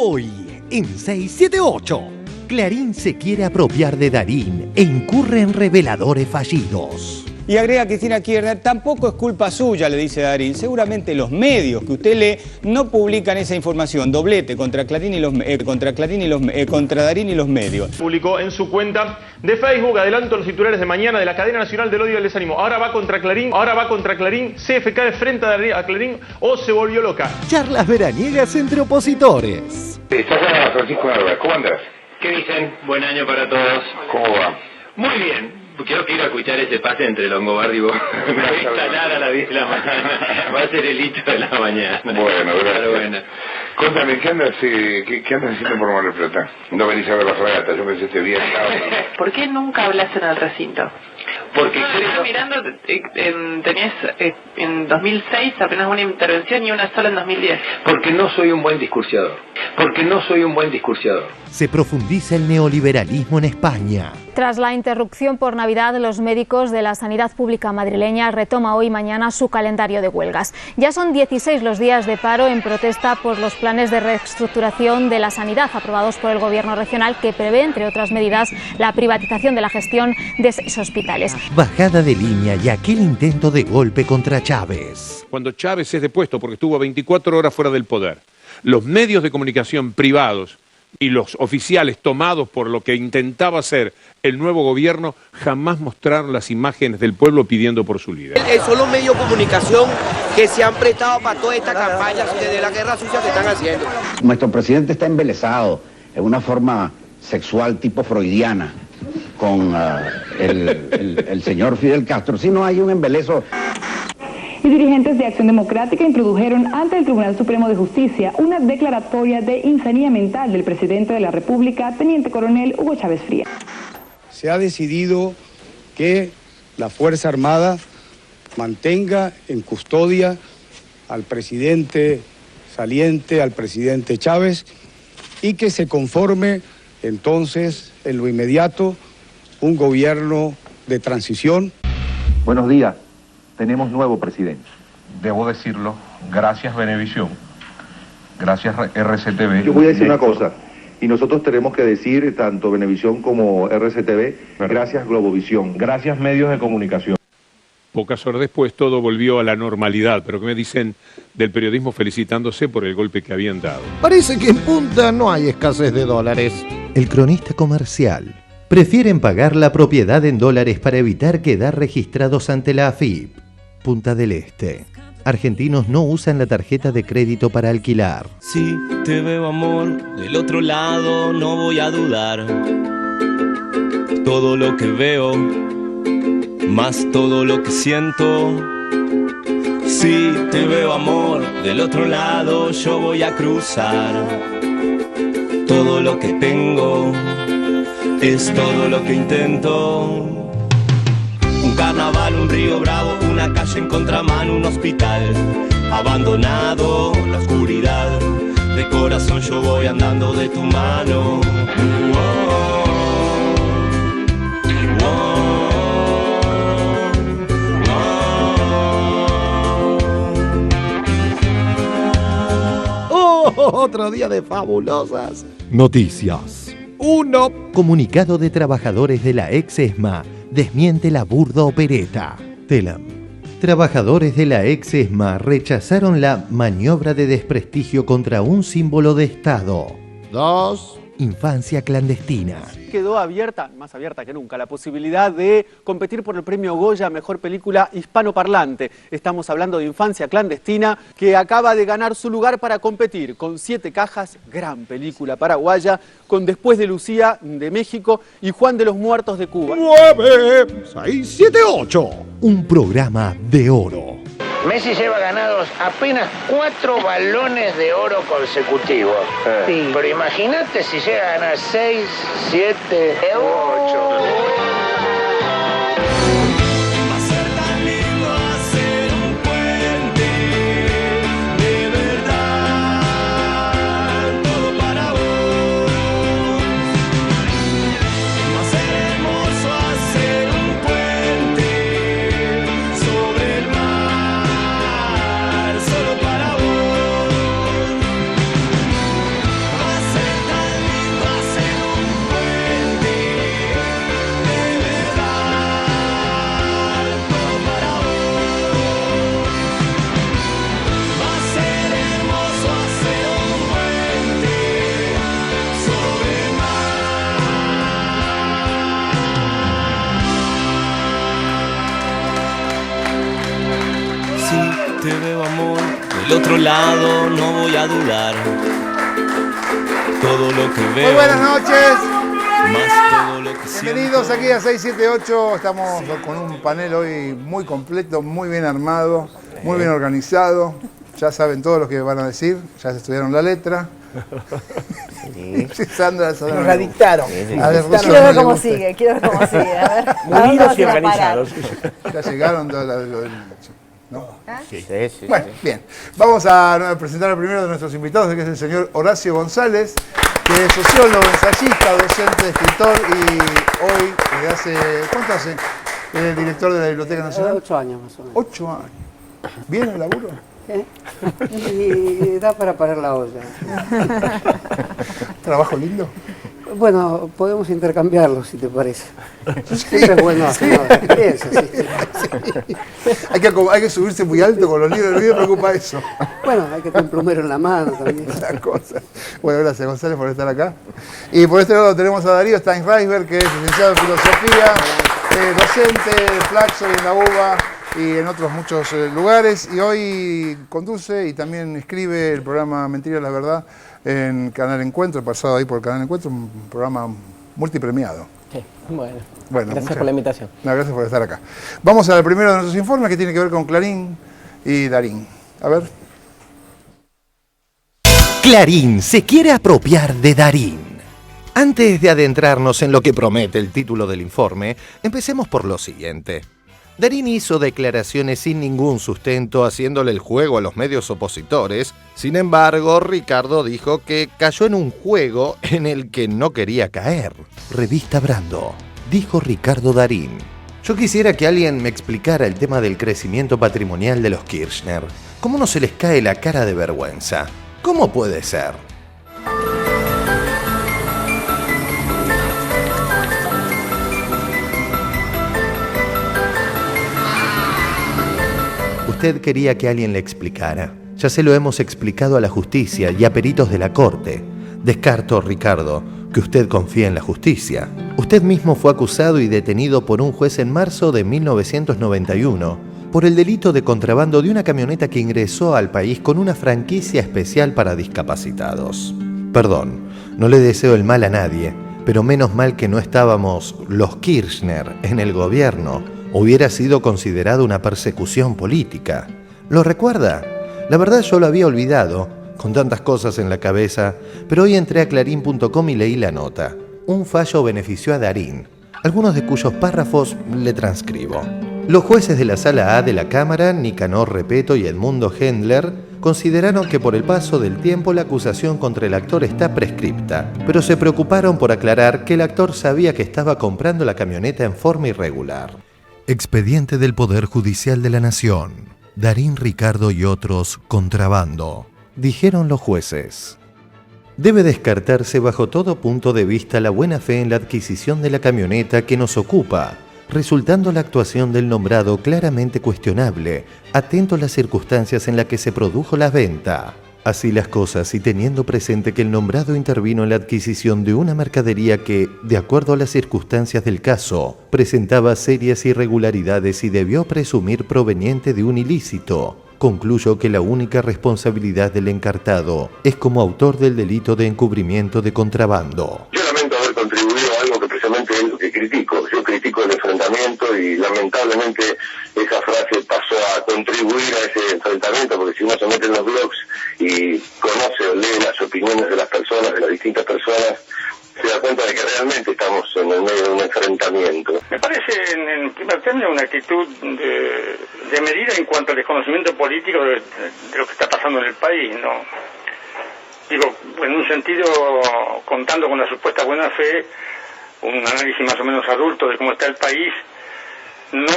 Hoy, en 678, Clarín se quiere apropiar de Darín e incurre en reveladores fallidos. Y agrega Cristina Kirchner, tampoco es culpa suya, le dice Darín. Seguramente los medios que usted lee no publican esa información. Doblete contra Darín y los medios. Publicó en su cuenta de Facebook, adelanto los titulares de mañana de la cadena nacional del odio y del desánimo. Ahora va contra Clarín, CFK de frente a Clarín o se volvió loca. Charlas veraniegas entre opositores. Estás acá, Francisco Narváez. ¿Cómo andás? ¿Qué dicen? Buen año para todos. ¿Cómo va? Muy bien. Quiero escuchar ese pase entre Longobardi y vos. Me voy a instalar a las 10 de la mañana. Va a ser el hito de la mañana. Bueno, gracias. Pero bueno. Contame, ¿qué andas haciendo por Mar del Plata? No venís a ver la fragata, yo pensé este día. ¿Por qué nunca hablas en el recinto? Porque estaba mirando, tenías en 2006 apenas una intervención y una sola en 2010. Porque no soy un buen discursiador. Se profundiza el neoliberalismo en España. Tras la interrupción por Navidad, los médicos de la sanidad pública madrileña retoma hoy y mañana su calendario de huelgas. Ya son 16 los días de paro en protesta por los planes de reestructuración de la sanidad aprobados por el gobierno regional que prevé, entre otras medidas, la privatización de la gestión de 6 hospitales. Bajada de línea y aquel intento de golpe contra Chávez. Cuando Chávez es depuesto porque estuvo 24 horas fuera del poder, los medios de comunicación privados y los oficiales tomados por lo que intentaba hacer el nuevo gobierno jamás mostraron las imágenes del pueblo pidiendo por su líder. Son los medios de comunicación que se han prestado para toda esta campaña de la guerra sucia que están haciendo. Nuestro presidente está embelesado en una forma sexual tipo freudiana con el señor Fidel Castro. Si no hay un embeleso. Y dirigentes de Acción Democrática introdujeron ante el Tribunal Supremo de Justicia una declaratoria de insanía mental del presidente de la República, Teniente Coronel Hugo Chávez Frías. Se ha decidido que la Fuerza Armada mantenga en custodia al presidente saliente, al presidente Chávez, y que se conforme entonces en lo inmediato un gobierno de transición. Buenos días. Tenemos nuevo presidente. Debo decirlo, gracias Venevisión, gracias RCTV. Yo voy a decir una cosa, y nosotros tenemos que decir, tanto Venevisión como RCTV, gracias Globovisión. Gracias medios de comunicación. Pocas horas después todo volvió a la normalidad, pero ¿qué me dicen del periodismo felicitándose por el golpe que habían dado? Parece que en Punta no hay escasez de dólares. El cronista comercial. Prefieren pagar la propiedad en dólares para evitar quedar registrados ante la AFIP. Punta del Este. Argentinos no usan la tarjeta de crédito para alquilar. Si te veo amor, del otro lado no voy a dudar. Todo lo que veo, más todo lo que siento. Si te veo amor, del otro lado yo voy a cruzar. Todo lo que tengo es todo lo que intento. Un carnaval, un río bravo, una calle en contramano, un hospital abandonado, la oscuridad. De corazón yo voy andando de tu mano. Otro día de fabulosas noticias. 1. Comunicado de trabajadores de la ex ESMA desmiente la burda opereta. Telam. Trabajadores de la ex ESMA rechazaron la maniobra de desprestigio contra un símbolo de Estado. 2. Infancia clandestina. Quedó abierta, más abierta que nunca, la posibilidad de competir por el premio Goya Mejor Película Hispanoparlante. Estamos hablando de Infancia Clandestina, que acaba de ganar su lugar para competir con 7 cajas, gran película paraguaya, con Después de Lucía de México y Juan de los Muertos de Cuba. 9, 6, 7, 8. Un programa de oro. Messi lleva ganados apenas 4 balones de oro consecutivos. Sí. Pero imagínate si llega a ganar 6, 7, 8. otro lado no voy a dudar. Todo lo que veo. Muy buenas noches. Más todo lo que Bienvenidos aquí a 678. Estamos con un panel hoy muy completo, muy bien armado, muy bien organizado. Ya saben todo lo que van a decir, ya se estudiaron la letra. Sí. Sandra, Nos la dictaron. A ver, quiero ver cómo sigue, quiero ver cómo sigue. A ver, unidos y organizados. Ya llegaron ¿no? Sí. Bueno, bien. Vamos a presentar al primero de nuestros invitados, que es el señor Horacio González, que es sociólogo, ensayista, docente, escritor y hoy, desde hace, ¿cuánto hace? Es el director de la Biblioteca Nacional. 8 años más o menos. 8 años. ¿Bien el laburo? Y da para parar la olla. ¿Trabajo lindo? Bueno, podemos intercambiarlo, si te parece. Siempre es bueno hacer, ¿no? Piensa, sí. Hay que subirse muy alto con los libros, no me preocupa eso. Bueno, hay que tener un plumero en la mano también. Esa cosa. Bueno, gracias González por estar acá. Y por este lado tenemos a Darío Steinreisberg, que es licenciado en filosofía, docente de Flaxo y en la UBA y en otros muchos lugares. Y hoy conduce y también escribe el programa Mentira la Verdad en Canal Encuentro, pasado ahí por Canal Encuentro, un programa multipremiado. Sí, bueno, gracias por la invitación. No, gracias por estar acá. Vamos al primero de nuestros informes que tiene que ver con Clarín y Darín. A ver. Clarín se quiere apropiar de Darín. Antes de adentrarnos en lo que promete el título del informe, empecemos por lo siguiente. Darín hizo declaraciones sin ningún sustento haciéndole el juego a los medios opositores. Sin embargo, Ricardo dijo que cayó en un juego en el que no quería caer. Revista Brando, dijo Ricardo Darín. Yo quisiera que alguien me explicara el tema del crecimiento patrimonial de los Kirchner. ¿Cómo no se les cae la cara de vergüenza? ¿Cómo puede ser? Usted quería que alguien le explicara. Ya se lo hemos explicado a la justicia y a peritos de la corte. Descarto, Ricardo, que usted confía en la justicia. Usted mismo fue acusado y detenido por un juez en marzo de 1991 por el delito de contrabando de una camioneta que ingresó al país con una franquicia especial para discapacitados. Perdón, no le deseo el mal a nadie, pero menos mal que no estábamos los Kirchner en el gobierno. Hubiera sido considerado una persecución política. ¿Lo recuerda? La verdad yo lo había olvidado, con tantas cosas en la cabeza, pero hoy entré a clarín.com y leí la nota. Un fallo benefició a Darín, algunos de cuyos párrafos le transcribo. Los jueces de la Sala A de la Cámara, Nicanor Repeto y Edmundo Hendler, consideraron que por el paso del tiempo la acusación contra el actor está prescripta, pero se preocuparon por aclarar que el actor sabía que estaba comprando la camioneta en forma irregular. Expediente del Poder Judicial de la Nación. Darín, Ricardo y otros, contrabando. Dijeron los jueces. Debe descartarse bajo todo punto de vista la buena fe en la adquisición de la camioneta que nos ocupa, resultando la actuación del nombrado claramente cuestionable, atento a las circunstancias en las que se produjo la venta. Así las cosas y teniendo presente que el nombrado intervino en la adquisición de una mercadería que, de acuerdo a las circunstancias del caso, presentaba serias irregularidades y debió presumir proveniente de un ilícito, concluyo que la única responsabilidad del encartado es como autor del delito de encubrimiento de contrabando. Yo lamento haber contribuido a algo que precisamente es lo que critico. Yo critico el enfrentamiento y lamentablemente esa frase pasó a contribuir a ese enfrentamiento, porque si uno se mete en los blogs y conoce o lee las opiniones de las personas, de las distintas personas, se da cuenta de que realmente estamos en el medio de un enfrentamiento. Me parece, en primer término, una actitud de medida en cuanto al desconocimiento político de lo que está pasando en el país, ¿no? Digo, en un sentido, contando con la supuesta buena fe, un análisis más o menos adulto de cómo está el país, no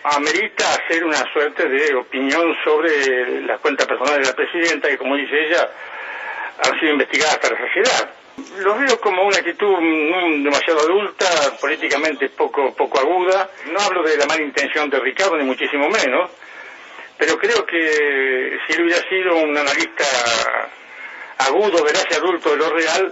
amerita hacer una suerte de opinión sobre las cuentas personales de la presidenta, que como dice ella, han sido investigadas hasta la saciedad. Lo veo como una actitud no demasiado adulta, políticamente poco aguda. No hablo de la mala intención de Ricardo, ni muchísimo menos, pero creo que si él hubiera sido un analista agudo, veraz y adulto de lo real,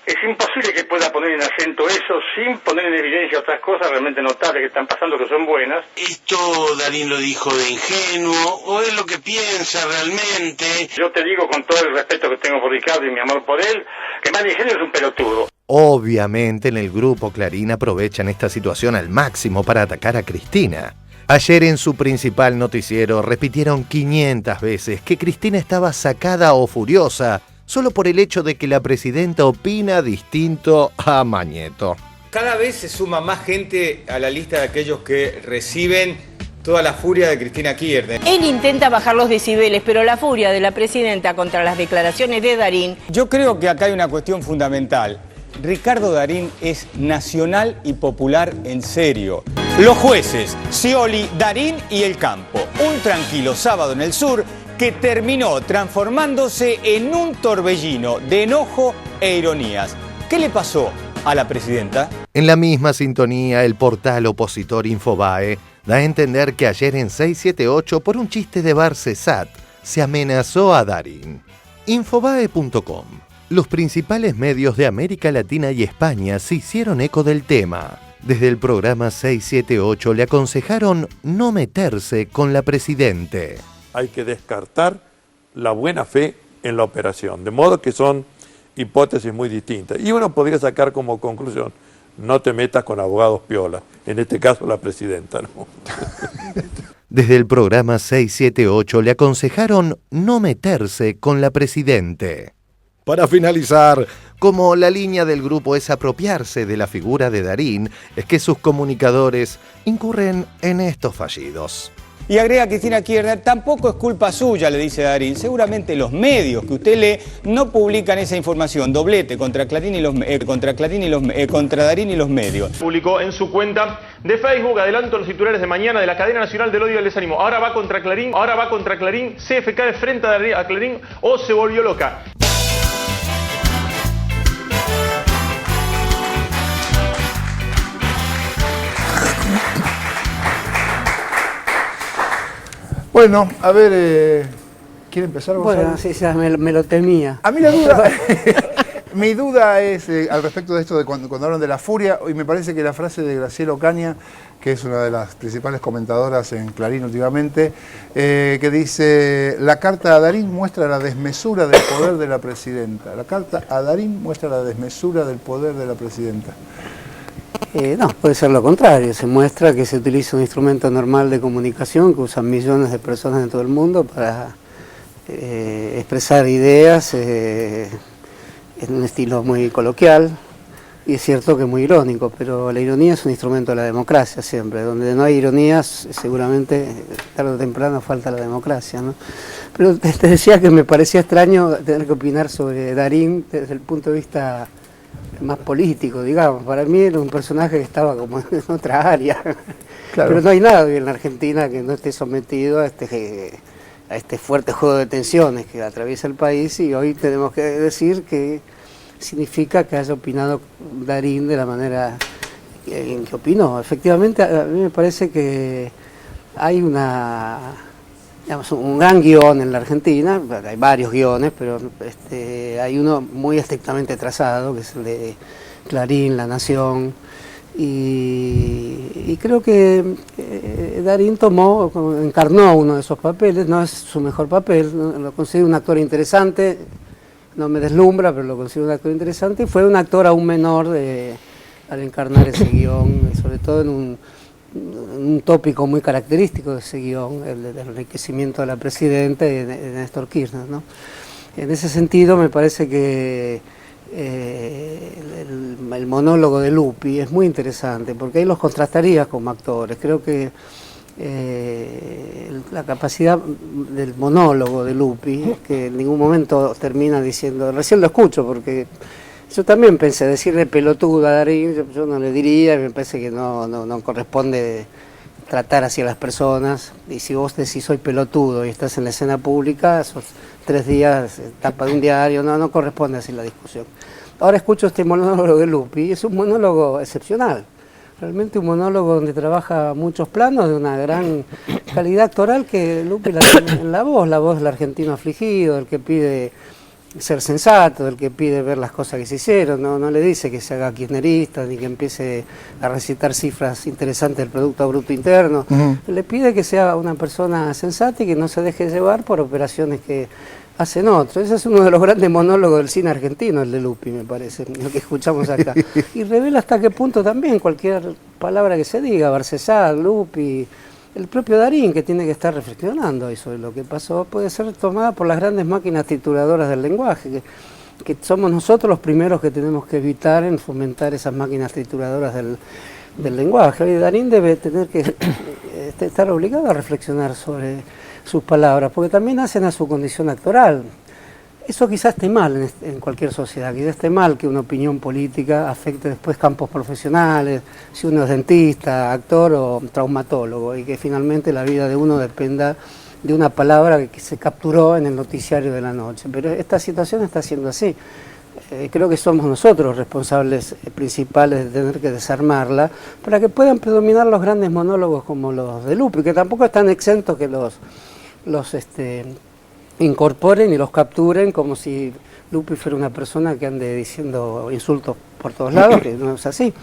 Es imposible que pueda poner en acento eso sin poner en evidencia otras cosas realmente notables que están pasando que son buenas. ¿Esto Darín lo dijo de ingenuo o es lo que piensa realmente? Yo te digo con todo el respeto que tengo por Ricardo y mi amor por él, que más de ingenio es un pelotudo. Obviamente en el grupo Clarín aprovechan esta situación al máximo para atacar a Cristina. Ayer en su principal noticiero repitieron 500 veces que Cristina estaba sacada o furiosa solo por el hecho de que la presidenta opina distinto a Mañeto. Cada vez se suma más gente a la lista de aquellos que reciben toda la furia de Cristina Kirchner. Él intenta bajar los decibeles, pero la furia de la presidenta contra las declaraciones de Darín... Yo creo que acá hay una cuestión fundamental. Ricardo Darín es nacional y popular en serio. Los jueces, Scioli, Darín y El Campo. Un tranquilo sábado en el sur que terminó transformándose en un torbellino de enojo e ironías. ¿Qué le pasó a la presidenta? En la misma sintonía, el portal opositor Infobae da a entender que ayer en 678, por un chiste de Barcesat, se amenazó a Darín. Infobae.com. Los principales medios de América Latina y España se hicieron eco del tema. Desde el programa 678 le aconsejaron no meterse con la presidente. Hay que descartar la buena fe en la operación, de modo que son hipótesis muy distintas. Y uno podría sacar como conclusión, no te metas con abogados piola, en este caso la presidenta, ¿no? Desde el programa 678 le aconsejaron no meterse con la presidente. Para finalizar, como la línea del grupo es apropiarse de la figura de Darín, es que sus comunicadores incurren en estos fallidos. Y agrega Cristina Kirchner, tampoco es culpa suya, le dice Darín. Seguramente los medios que usted lee no publican esa información. Doblete contra Clarín y contra Darín y los medios. Publicó en su cuenta de Facebook, adelanto los titulares de mañana de la cadena nacional del odio y el desánimo. Ahora va contra Clarín, CFK de frente a Clarín o se volvió loca. Bueno, a ver, ¿quiere empezar, Gonzalo? Bueno, sí, ya me lo temía. A mí la duda, mi duda es al respecto de esto de cuando hablan de la furia, y me parece que la frase de Graciela Ocaña, que es una de las principales comentadoras en Clarín últimamente, que dice, la carta a Darín muestra la desmesura del poder de la presidenta. La carta a Darín muestra la desmesura del poder de la presidenta. No, puede ser lo contrario. Se muestra que se utiliza un instrumento normal de comunicación que usan millones de personas en todo el mundo para expresar ideas en un estilo muy coloquial, y es cierto que muy irónico, pero la ironía es un instrumento de la democracia siempre. Donde no hay ironías, seguramente tarde o temprano falta la democracia, ¿no? Pero te decía que me parecía extraño tener que opinar sobre Darín desde el punto de vista más político, digamos. Para mí era un personaje que estaba como en otra área. Claro. Pero no hay nadie en la Argentina que no esté sometido a este fuerte juego de tensiones que atraviesa el país, y hoy tenemos que decir que significa que haya opinado Darín de la manera en que opinó. Efectivamente, a mí me parece que hay un gran guión en la Argentina. Hay varios guiones, pero hay uno muy estrictamente trazado, que es el de Clarín, La Nación, y creo que Darín encarnó uno de esos papeles. No es su mejor papel, lo considero un actor interesante, no me deslumbra, pero lo considero un actor interesante, y fue un actor aún menor al encarnar ese guión, sobre todo en un tópico muy característico de ese guión, el del enriquecimiento de la presidenta y de Néstor Kirchner, ¿no? En ese sentido me parece que el monólogo de Lupi es muy interesante, porque ahí los contrastaría como actores. Creo que la capacidad del monólogo de Lupi, que en ningún momento termina diciendo, recién lo escucho, porque yo también pensé decirle pelotudo a Darín, yo no le diría, me parece que no corresponde tratar así a las personas, y si vos decís soy pelotudo y estás en la escena pública, esos 3 días, tapa de un diario, no corresponde así la discusión. Ahora escucho este monólogo de Lupi, y es un monólogo excepcional, realmente un monólogo donde trabaja muchos planos de una gran calidad actoral que Lupi la tiene en la voz del argentino afligido, el que pide ser sensato, del que pide ver las cosas que se hicieron, no le dice que se haga kirchnerista ni que empiece a recitar cifras interesantes del Producto Bruto Interno. Le pide que sea una persona sensata y que no se deje llevar por operaciones que hacen otros. Ese es uno de los grandes monólogos del cine argentino, el de Lupi, me parece, lo que escuchamos acá. Y revela hasta qué punto también cualquier palabra que se diga, Barcesat, Lupi, el propio Darín, que tiene que estar reflexionando sobre lo que pasó, puede ser tomada por las grandes máquinas trituradoras del lenguaje, que somos nosotros los primeros que tenemos que evitar en fomentar esas máquinas trituradoras del lenguaje. Y Darín debe tener que estar obligado a reflexionar sobre sus palabras, porque también hacen a su condición actoral. Eso quizás esté mal en cualquier sociedad, quizás esté mal que una opinión política afecte después campos profesionales, si uno es dentista, actor o traumatólogo, y que finalmente la vida de uno dependa de una palabra que se capturó en el noticiario de la noche. Pero esta situación está siendo así. Creo que somos nosotros los responsables principales de tener que desarmarla para que puedan predominar los grandes monólogos como los de Lupi, que tampoco están exentos que los incorporen y los capturen como si Lupi fuera una persona que ande diciendo insultos por todos lados, que no es así.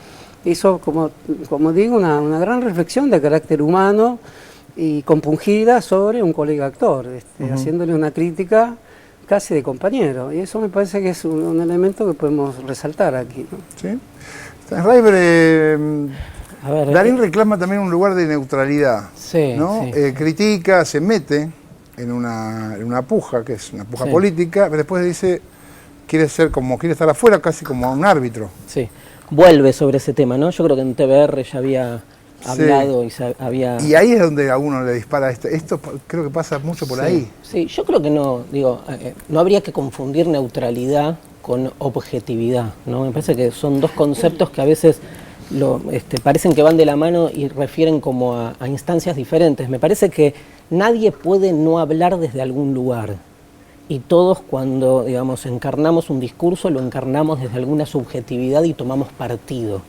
Hizo, como digo, una gran reflexión de carácter humano y compungida sobre un colega actor, haciéndole una crítica casi de compañero, y eso me parece que es un elemento que podemos resaltar aquí, ¿no? Sí. Darín reclama también un lugar de neutralidad, ¿no? Sí. Critica, se mete en una puja, que es una puja política, pero después dice, quiere estar afuera, casi como un árbitro. Sí, vuelve sobre ese tema, ¿no? Yo creo que en TBR ya había hablado y había... Y ahí es donde a uno le dispara esto creo que pasa mucho por ahí. Sí, yo creo que no habría que confundir neutralidad con objetividad, ¿no? Me parece que son dos conceptos que a veces parecen que van de la mano y refieren como a instancias diferentes. Me parece que nadie puede no hablar desde algún lugar. Y todos cuando, digamos, encarnamos un discurso, lo encarnamos desde alguna subjetividad y tomamos partido.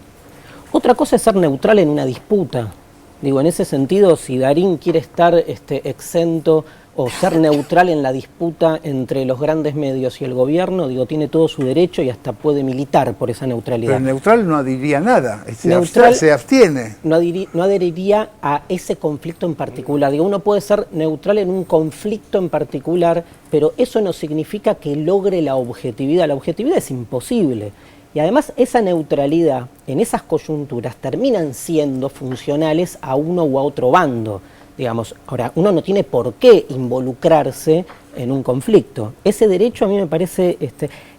Otra cosa es ser neutral en una disputa. Digo, en ese sentido, si Darín quiere estar exento o ser neutral en la disputa entre los grandes medios y el gobierno, digo, tiene todo su derecho y hasta puede militar por esa neutralidad. Pero neutral no diría nada, se abstiene. No adheriría a ese conflicto en particular. Digo, uno puede ser neutral en un conflicto en particular, pero eso no significa que logre la objetividad. La objetividad es imposible. Y además esa neutralidad en esas coyunturas terminan siendo funcionales a uno u a otro bando. Digamos, ahora, uno no tiene por qué involucrarse en un conflicto. Ese derecho a mí me parece...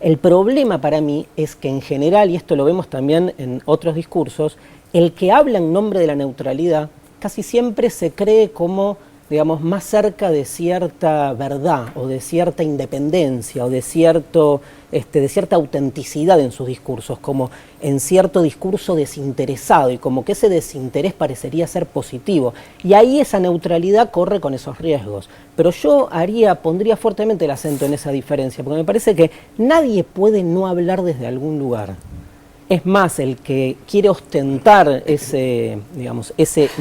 el problema para mí es que en general, y esto lo vemos también en otros discursos, el que habla en nombre de la neutralidad casi siempre se cree como, digamos, más cerca de cierta verdad o de cierta independencia o de cierta autenticidad en sus discursos, como en cierto discurso desinteresado, y como que ese desinterés parecería ser positivo. Y ahí esa neutralidad corre con esos riesgos. Pero yo pondría fuertemente el acento en esa diferencia, porque me parece que nadie puede no hablar desde algún lugar. Es más, el que quiere ostentar ese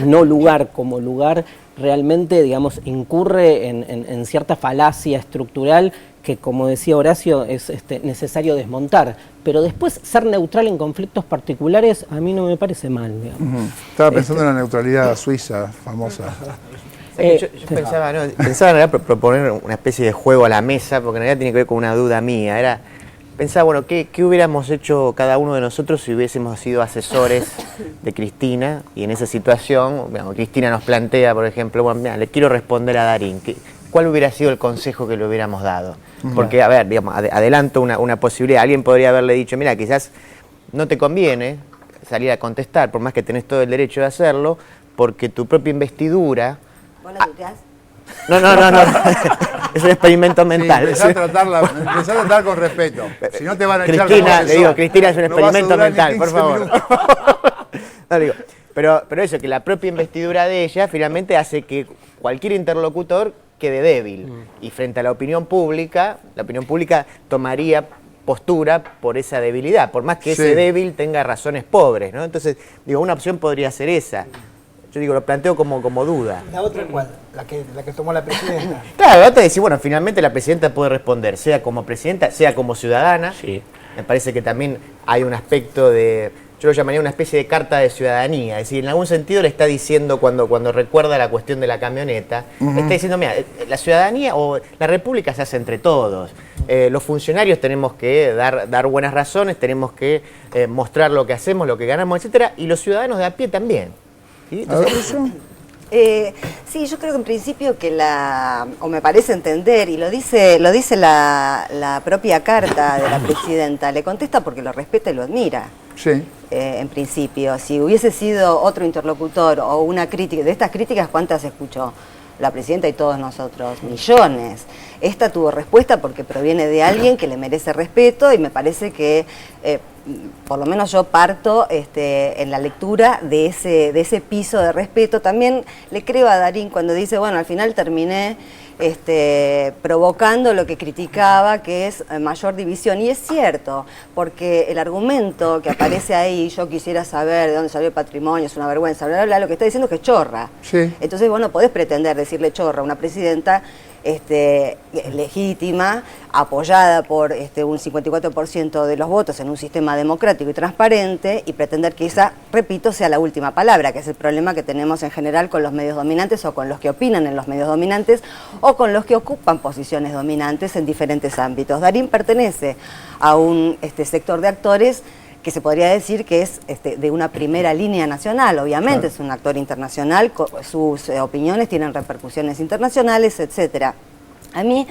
no lugar como lugar, realmente, digamos, incurre en cierta falacia estructural que, como decía Horacio, es necesario desmontar. Pero después, ser neutral en conflictos particulares, a mí no me parece mal, digamos. Estaba pensando en la neutralidad suiza, famosa. Yo pensaba en realidad proponer una especie de juego a la mesa, porque en realidad tiene que ver con una duda mía. Pensaba, bueno, ¿qué hubiéramos hecho cada uno de nosotros si hubiésemos sido asesores de Cristina? Y en esa situación, digamos, Cristina nos plantea, por ejemplo, bueno, mira, le quiero responder a Darín. ¿Cuál hubiera sido el consejo que le hubiéramos dado? Porque, a ver, digamos, adelanto una posibilidad. Alguien podría haberle dicho, mira, quizás no te conviene salir a contestar, por más que tenés todo el derecho de hacerlo, porque tu propia investidura... ¿Vos la tuteás? No. Es un experimento mental. Empezá a tratar con respeto. Si no te van a echar Cristina, le digo, Cristina, es un experimento mental, por favor. No, digo, pero eso, que la propia investidura de ella finalmente hace que cualquier interlocutor quede débil. Y frente a la opinión pública tomaría postura por esa debilidad, por más que ese débil tenga razones pobres, ¿no? Entonces, digo, una opción podría ser esa. Yo digo, lo planteo como duda. ¿La otra cuál? La que tomó la presidenta. Claro, la otra es decir, bueno, finalmente la presidenta puede responder, sea como presidenta, sea como ciudadana. Sí. Me parece que también hay un aspecto de, yo lo llamaría una especie de carta de ciudadanía. Es decir, en algún sentido le está diciendo, cuando recuerda la cuestión de la camioneta, está diciendo, mira, la ciudadanía o la república se hace entre todos. Los funcionarios tenemos que dar buenas razones, tenemos que mostrar lo que hacemos, lo que ganamos, etcétera, y los ciudadanos de a pie también. ¿Sí? Entonces, sí, yo creo que en principio que o me parece entender, y lo dice la propia carta de la presidenta, le contesta porque lo respeta y lo admira. Sí. En principio, si hubiese sido otro interlocutor o una crítica, de estas críticas, ¿cuántas escuchó la presidenta y todos nosotros? Millones. Esta tuvo respuesta porque proviene de alguien que le merece respeto y me parece que, por lo menos yo parto en la lectura de ese piso de respeto. También le creo a Darín cuando dice, bueno, al final terminé provocando lo que criticaba, que es mayor división. Y es cierto, porque el argumento que aparece ahí, yo quisiera saber de dónde salió el patrimonio, es una vergüenza, bla, bla, bla, lo que está diciendo es que es chorra. Sí. Entonces vos no podés pretender decirle chorra a una presidenta legítima, apoyada por un 54% de los votos en un sistema democrático y transparente, y pretender que esa, repito, sea la última palabra, que es el problema que tenemos en general con los medios dominantes o con los que opinan en los medios dominantes o con los que ocupan posiciones dominantes en diferentes ámbitos. Darín pertenece a un sector de actores que se podría decir que es de una primera línea nacional. Obviamente claro. Es un actor internacional, sus opiniones tienen repercusiones internacionales, etcétera. A mí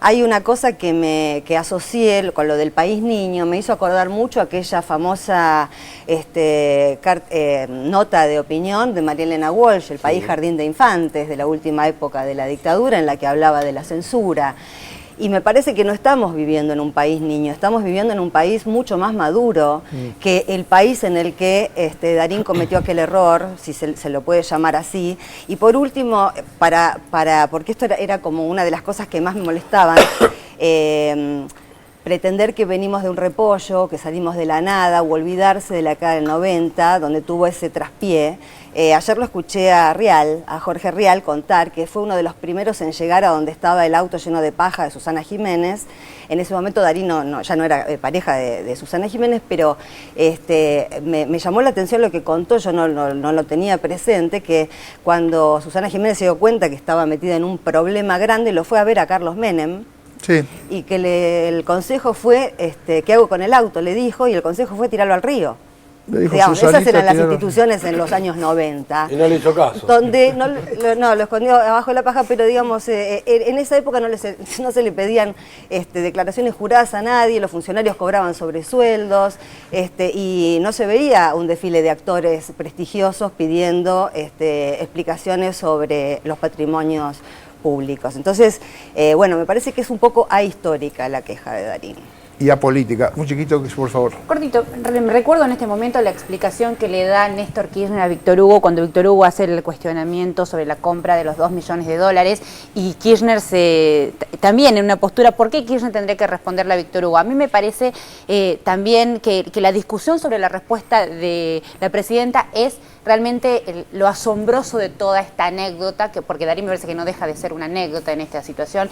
hay una cosa que asocié con lo del país niño, me hizo acordar mucho aquella famosa nota de opinión de María Elena Walsh, El país jardín de infantes, de la última época de la dictadura, en la que hablaba de la censura. Y me parece que no estamos viviendo en un país niño, estamos viviendo en un país mucho más maduro que el país en el que Darín cometió aquel error, si se lo puede llamar así. Y por último, porque esto era como una de las cosas que más me molestaban, pretender que venimos de un repollo, que salimos de la nada, o olvidarse de la década del 90, donde tuvo ese traspié. Ayer lo escuché a Jorge Rial contar que fue uno de los primeros en llegar a donde estaba el auto lleno de paja de Susana Jiménez. En ese momento Darín ya no era pareja de Susana Jiménez, pero me llamó la atención lo que contó, yo no lo tenía presente, que cuando Susana Jiménez se dio cuenta que estaba metida en un problema grande, lo fue a ver a Carlos Menem. Sí. Y que el consejo fue, ¿qué hago con el auto? Le dijo, y el consejo fue tirarlo al río. Digamos, esas eran las instituciones en los años 90. Y no le hizo caso. Donde lo escondió abajo de la paja, pero digamos, en esa época no se le pedían declaraciones juradas a nadie, los funcionarios cobraban sobresueldos, y no se veía un desfile de actores prestigiosos pidiendo explicaciones sobre los patrimonios públicos. Entonces, bueno, me parece que es un poco ahistórica la queja de Darín. Y a política. Muy chiquito, por favor. Cortito, recuerdo en este momento la explicación que le da Néstor Kirchner a Víctor Hugo cuando Víctor Hugo hace el cuestionamiento sobre la compra de los $2 millones y Kirchner también en una postura, ¿por qué Kirchner tendría que responderle a Víctor Hugo? A mí me parece también que la discusión sobre la respuesta de la presidenta es realmente lo asombroso de toda esta anécdota, porque Darín me parece que no deja de ser una anécdota en esta situación,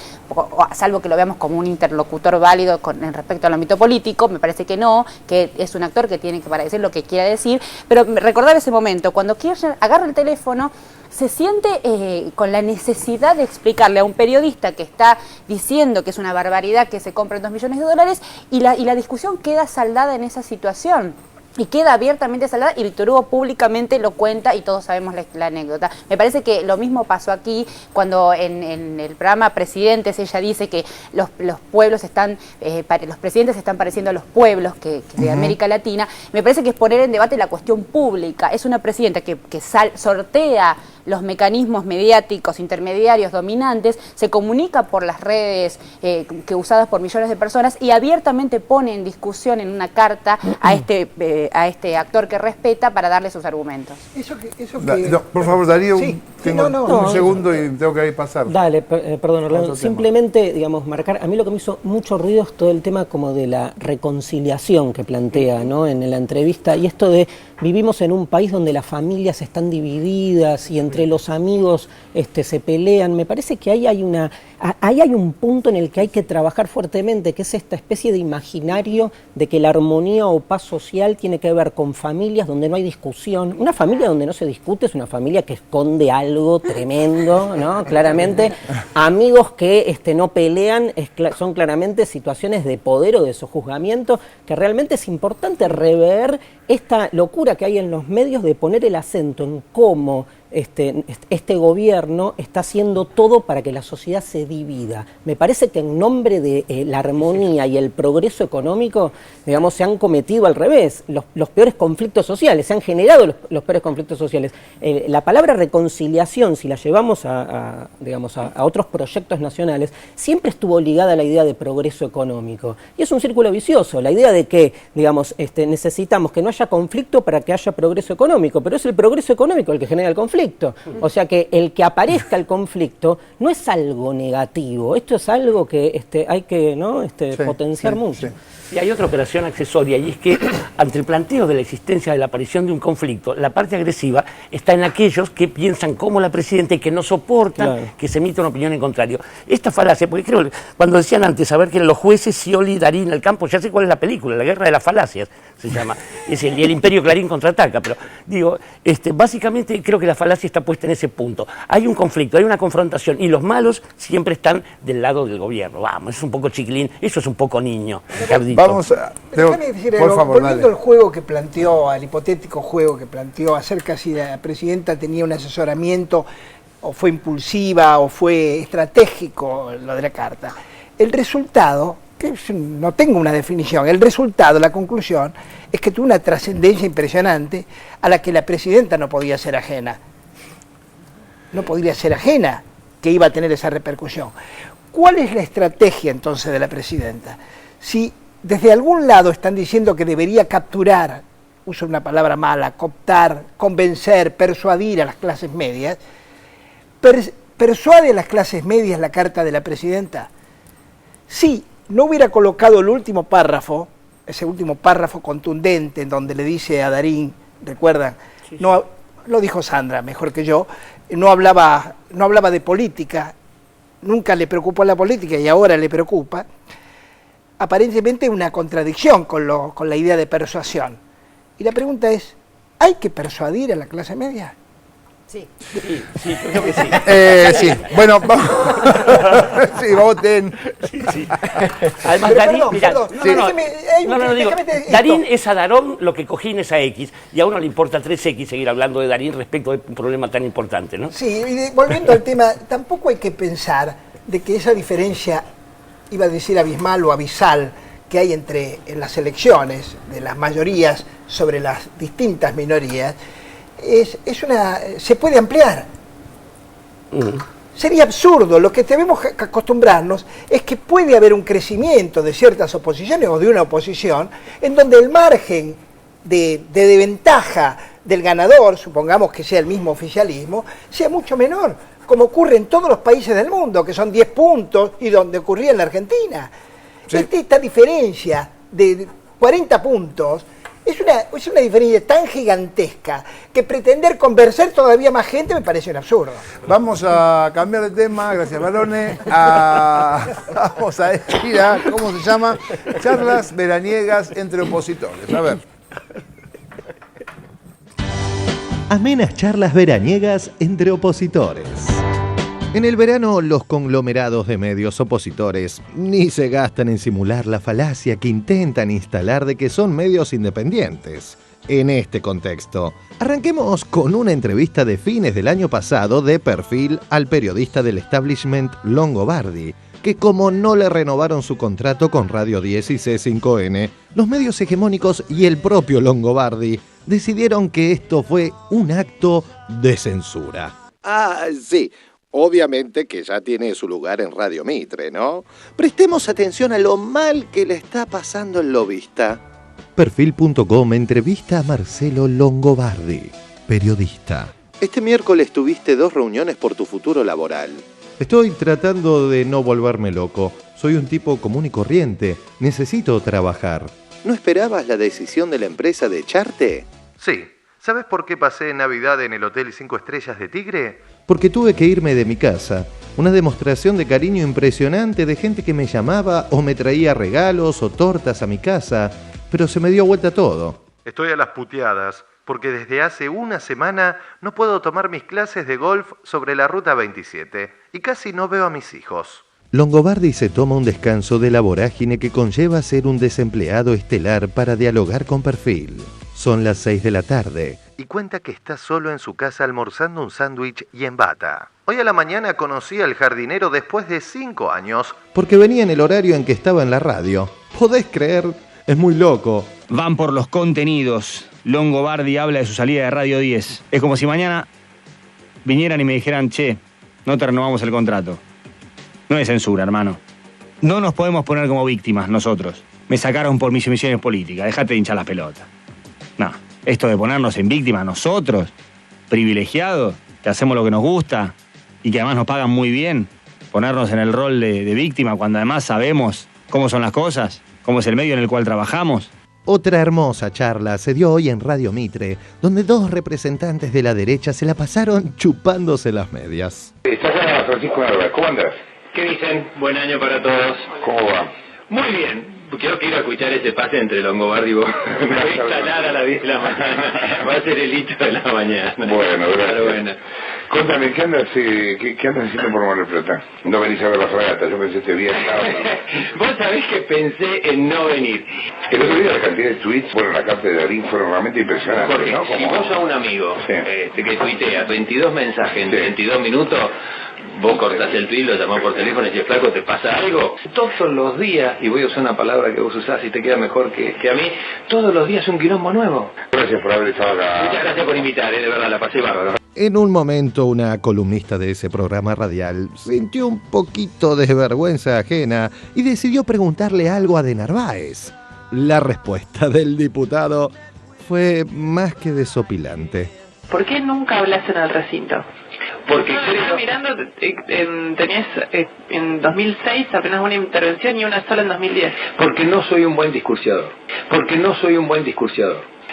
salvo que lo veamos como un interlocutor válido en respecto al ámbito político, me parece que no, que es un actor que tiene que para decir lo que quiera decir, pero recordar ese momento, cuando Kirchner agarra el teléfono, se siente con la necesidad de explicarle a un periodista que está diciendo que es una barbaridad que se compren $2 millones y la discusión queda saldada en esa situación. Y queda abiertamente saldada y Víctor Hugo públicamente lo cuenta y todos sabemos la anécdota. Me parece que lo mismo pasó aquí cuando en el programa Presidentes ella dice que los pueblos los presidentes están pareciendo a los pueblos de América Latina. Me parece que es poner en debate la cuestión pública. Es una presidenta que sortea los mecanismos mediáticos intermediarios dominantes, se comunica por las redes usadas por millones de personas y abiertamente pone en discusión en una carta a este a este actor que respeta para darle sus argumentos. Por favor, Darío, tengo un no, segundo y tengo que pasar. Dale, perdón, Orlando. Simplemente, digamos, marcar, a mí lo que me hizo mucho ruido es todo el tema como de la reconciliación que plantea, ¿no?, en la entrevista, y esto de vivimos en un país donde las familias están divididas y entre los amigos se pelean. Me parece que ahí hay un punto en el que hay que trabajar fuertemente, que es esta especie de imaginario de que la armonía o paz social tiene que ver con familias donde no hay discusión. Una familia donde no se discute es una familia que esconde algo tremendo, ¿no? Claramente, amigos que no pelean son claramente situaciones de poder o de sojuzgamiento, que realmente es importante rever esta locura que hay en los medios de poner el acento en cómo este gobierno está haciendo todo para que la sociedad se divida. Me parece que en nombre de la armonía y el progreso económico, digamos, se han cometido al revés los peores conflictos sociales, se han generado los peores conflictos sociales. La palabra reconciliación, si la llevamos a otros proyectos nacionales, siempre estuvo ligada a la idea de progreso económico. Y es un círculo vicioso, la idea de que, digamos, necesitamos que no haya conflicto para que haya progreso económico, pero es el progreso económico el que genera el conflicto. O sea que el que aparezca el conflicto no es algo negativo, esto es algo que hay que potenciar mucho. Y hay otra operación accesoria, y es que ante el planteo de la existencia de la aparición de un conflicto, la parte agresiva está en aquellos que piensan como la presidenta y que no soportan que se emita una opinión en contrario. Esta falacia, porque creo, cuando decían antes, a ver que los jueces, Scioli, Darín, el campo, ya sé cuál es la película, La Guerra de las Falacias se llama, y el Imperio Clarín contraataca, pero digo, básicamente creo que la falacia está puesta en ese punto. Hay un conflicto, hay una confrontación, y los malos siempre están del lado del gobierno. Vamos, es un poco chiquilín, eso es un poco niño, Ricardito. Vamos a... Déjame decir algo, volviendo al juego que planteó, al hipotético juego que planteó acerca si la presidenta tenía un asesoramiento o fue impulsiva o fue estratégico lo de la carta. El resultado, que no tengo una definición, el resultado, la conclusión, es que tuvo una trascendencia impresionante a la que la presidenta no podía ser ajena. No podría ser ajena que iba a tener esa repercusión. ¿Cuál es la estrategia entonces de la presidenta? Si desde algún lado están diciendo que debería capturar, uso una palabra mala, cooptar, convencer, persuadir a las clases medias, ¿persuade a las clases medias la carta de la presidenta? Si no hubiera colocado el último párrafo, ese último párrafo contundente en donde le dice a Darín, ¿recuerdan? Sí, sí. No, lo dijo Sandra mejor que yo, no hablaba de política, nunca le preocupó la política y ahora le preocupa. Aparentemente una contradicción con la idea de persuasión. Y la pregunta es, ¿hay que persuadir a la clase media? Sí. Sí, creo que sí. Sí, bueno, vamos. Sí, voten. Sí. Además, Darín, Darín es a Darón lo que Cojín es a X, y a uno le importa 3X seguir hablando de Darín respecto de un problema tan importante, ¿no? Sí, y volviendo al tema, tampoco hay que pensar de que esa diferencia, iba a decir abismal o abisal, que hay en las elecciones de las mayorías sobre las distintas minorías, se puede ampliar. Sería absurdo. Lo que debemos acostumbrarnos es que puede haber un crecimiento de ciertas oposiciones o de una oposición en donde el margen de ventaja del ganador, supongamos que sea el mismo oficialismo, sea mucho menor, como ocurre en todos los países del mundo, que son 10 puntos, y donde ocurría en la Argentina. Sí. Esta diferencia de 40 puntos es una diferencia tan gigantesca que pretender convencer todavía más gente me parece un absurdo. Vamos a cambiar de tema, gracias Barone, vamos a ir a, ¿cómo se llama? Charlas veraniegas entre opositores. A ver. Amenas charlas veraniegas entre opositores. En el verano, los conglomerados de medios opositores ni se gastan en simular la falacia que intentan instalar de que son medios independientes. En este contexto, arranquemos con una entrevista de fines del año pasado de Perfil al periodista del establishment Longobardi, que como no le renovaron su contrato con Radio 10 y C5N, los medios hegemónicos y el propio Longobardi decidieron que esto fue un acto de censura. Ah, sí. Obviamente que ya tiene su lugar en Radio Mitre, ¿no? Prestemos atención a lo mal que le está pasando el lobista. Perfil.com entrevista a Marcelo Longobardi, periodista. Este miércoles tuviste 2 reuniones por tu futuro laboral. Estoy tratando de no volverme loco. Soy un tipo común y corriente. Necesito trabajar. ¿No esperabas la decisión de la empresa de echarte? Sí. ¿Sabes por qué pasé Navidad en el Hotel 5 Estrellas de Tigre? Porque tuve que irme de mi casa. Una demostración de cariño impresionante de gente que me llamaba o me traía regalos o tortas a mi casa, pero se me dio vuelta todo. Estoy a las puteadas, porque desde hace una semana no puedo tomar mis clases de golf sobre la Ruta 27 y casi no veo a mis hijos. Longobardi se toma un descanso de la vorágine que conlleva ser un desempleado estelar para dialogar con Perfil. Son las 6 de la tarde y cuenta que está solo en su casa almorzando un sándwich y en bata. Hoy a la mañana conocí al jardinero después de 5 años porque venía en el horario en que estaba en la radio. ¿Podés creer? Es muy loco. Van por los contenidos. Longobardi habla de su salida de Radio 10. Es como si mañana vinieran y me dijeran, che, no te renovamos el contrato. No es censura, hermano. No nos podemos poner como víctimas nosotros. Me sacaron por mis emisiones políticas. Dejate de hinchar las pelotas. No, esto de ponernos en víctimas nosotros, privilegiados, que hacemos lo que nos gusta y que además nos pagan muy bien, ponernos en el rol de víctima cuando además sabemos cómo son las cosas, cómo es el medio en el cual trabajamos. Otra hermosa charla se dio hoy en Radio Mitre, donde 2 representantes de la derecha se la pasaron chupándose las medias. Estás acá, Francisco Narváez. ¿Cómo andas? ¿Qué dicen? Buen año para todos. ¿Cómo va? Muy bien. Quiero escuchar ese pase entre Longobardi y vos. Me voy a instalar a las 10 de la mañana. Va a ser el hito de la mañana. Bueno, gracias. Pero bueno. Contame, ¿qué andas haciendo por Mar del Plata? No venís a ver la fragata, yo pensé este viernes. Vos sabés que pensé en no venir. El otro día la cantidad de tweets, bueno, la carta de Darín fueron realmente impresionantes, Porque ¿no? si vos a un amigo que tuitea 22 mensajes en 22 minutos, vos cortás el tweet, lo llamás por teléfono y dices, flaco, ¿te pasa algo? Todos los días, y voy a usar una palabra que vos usás y te queda mejor que a mí, todos los días un quilombo nuevo. Gracias por haber estado acá. Muchas gracias por invitar, de verdad, la pasé bárbaro. En un momento, una columnista de ese programa radial sintió un poquito de vergüenza ajena y decidió preguntarle algo a De Narváez. La respuesta del diputado fue más que desopilante. ¿Por qué nunca hablaste en el recinto? Porque estaba mirando, tenías en 2006 apenas una intervención y una sola en 2010. Porque no soy un buen discursiador.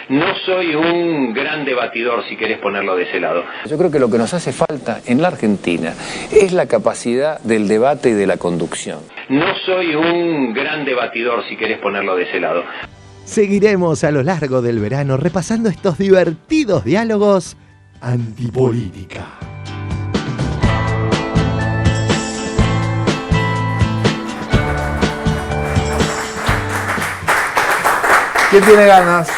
No soy un gran debatidor, si querés ponerlo de ese lado. Yo creo que lo que nos hace falta en la Argentina es la capacidad del debate y de la conducción. No soy un gran debatidor, si querés ponerlo de ese lado. Seguiremos a lo largo del verano repasando estos divertidos diálogos antipolítica. ¿Quién tiene ganas?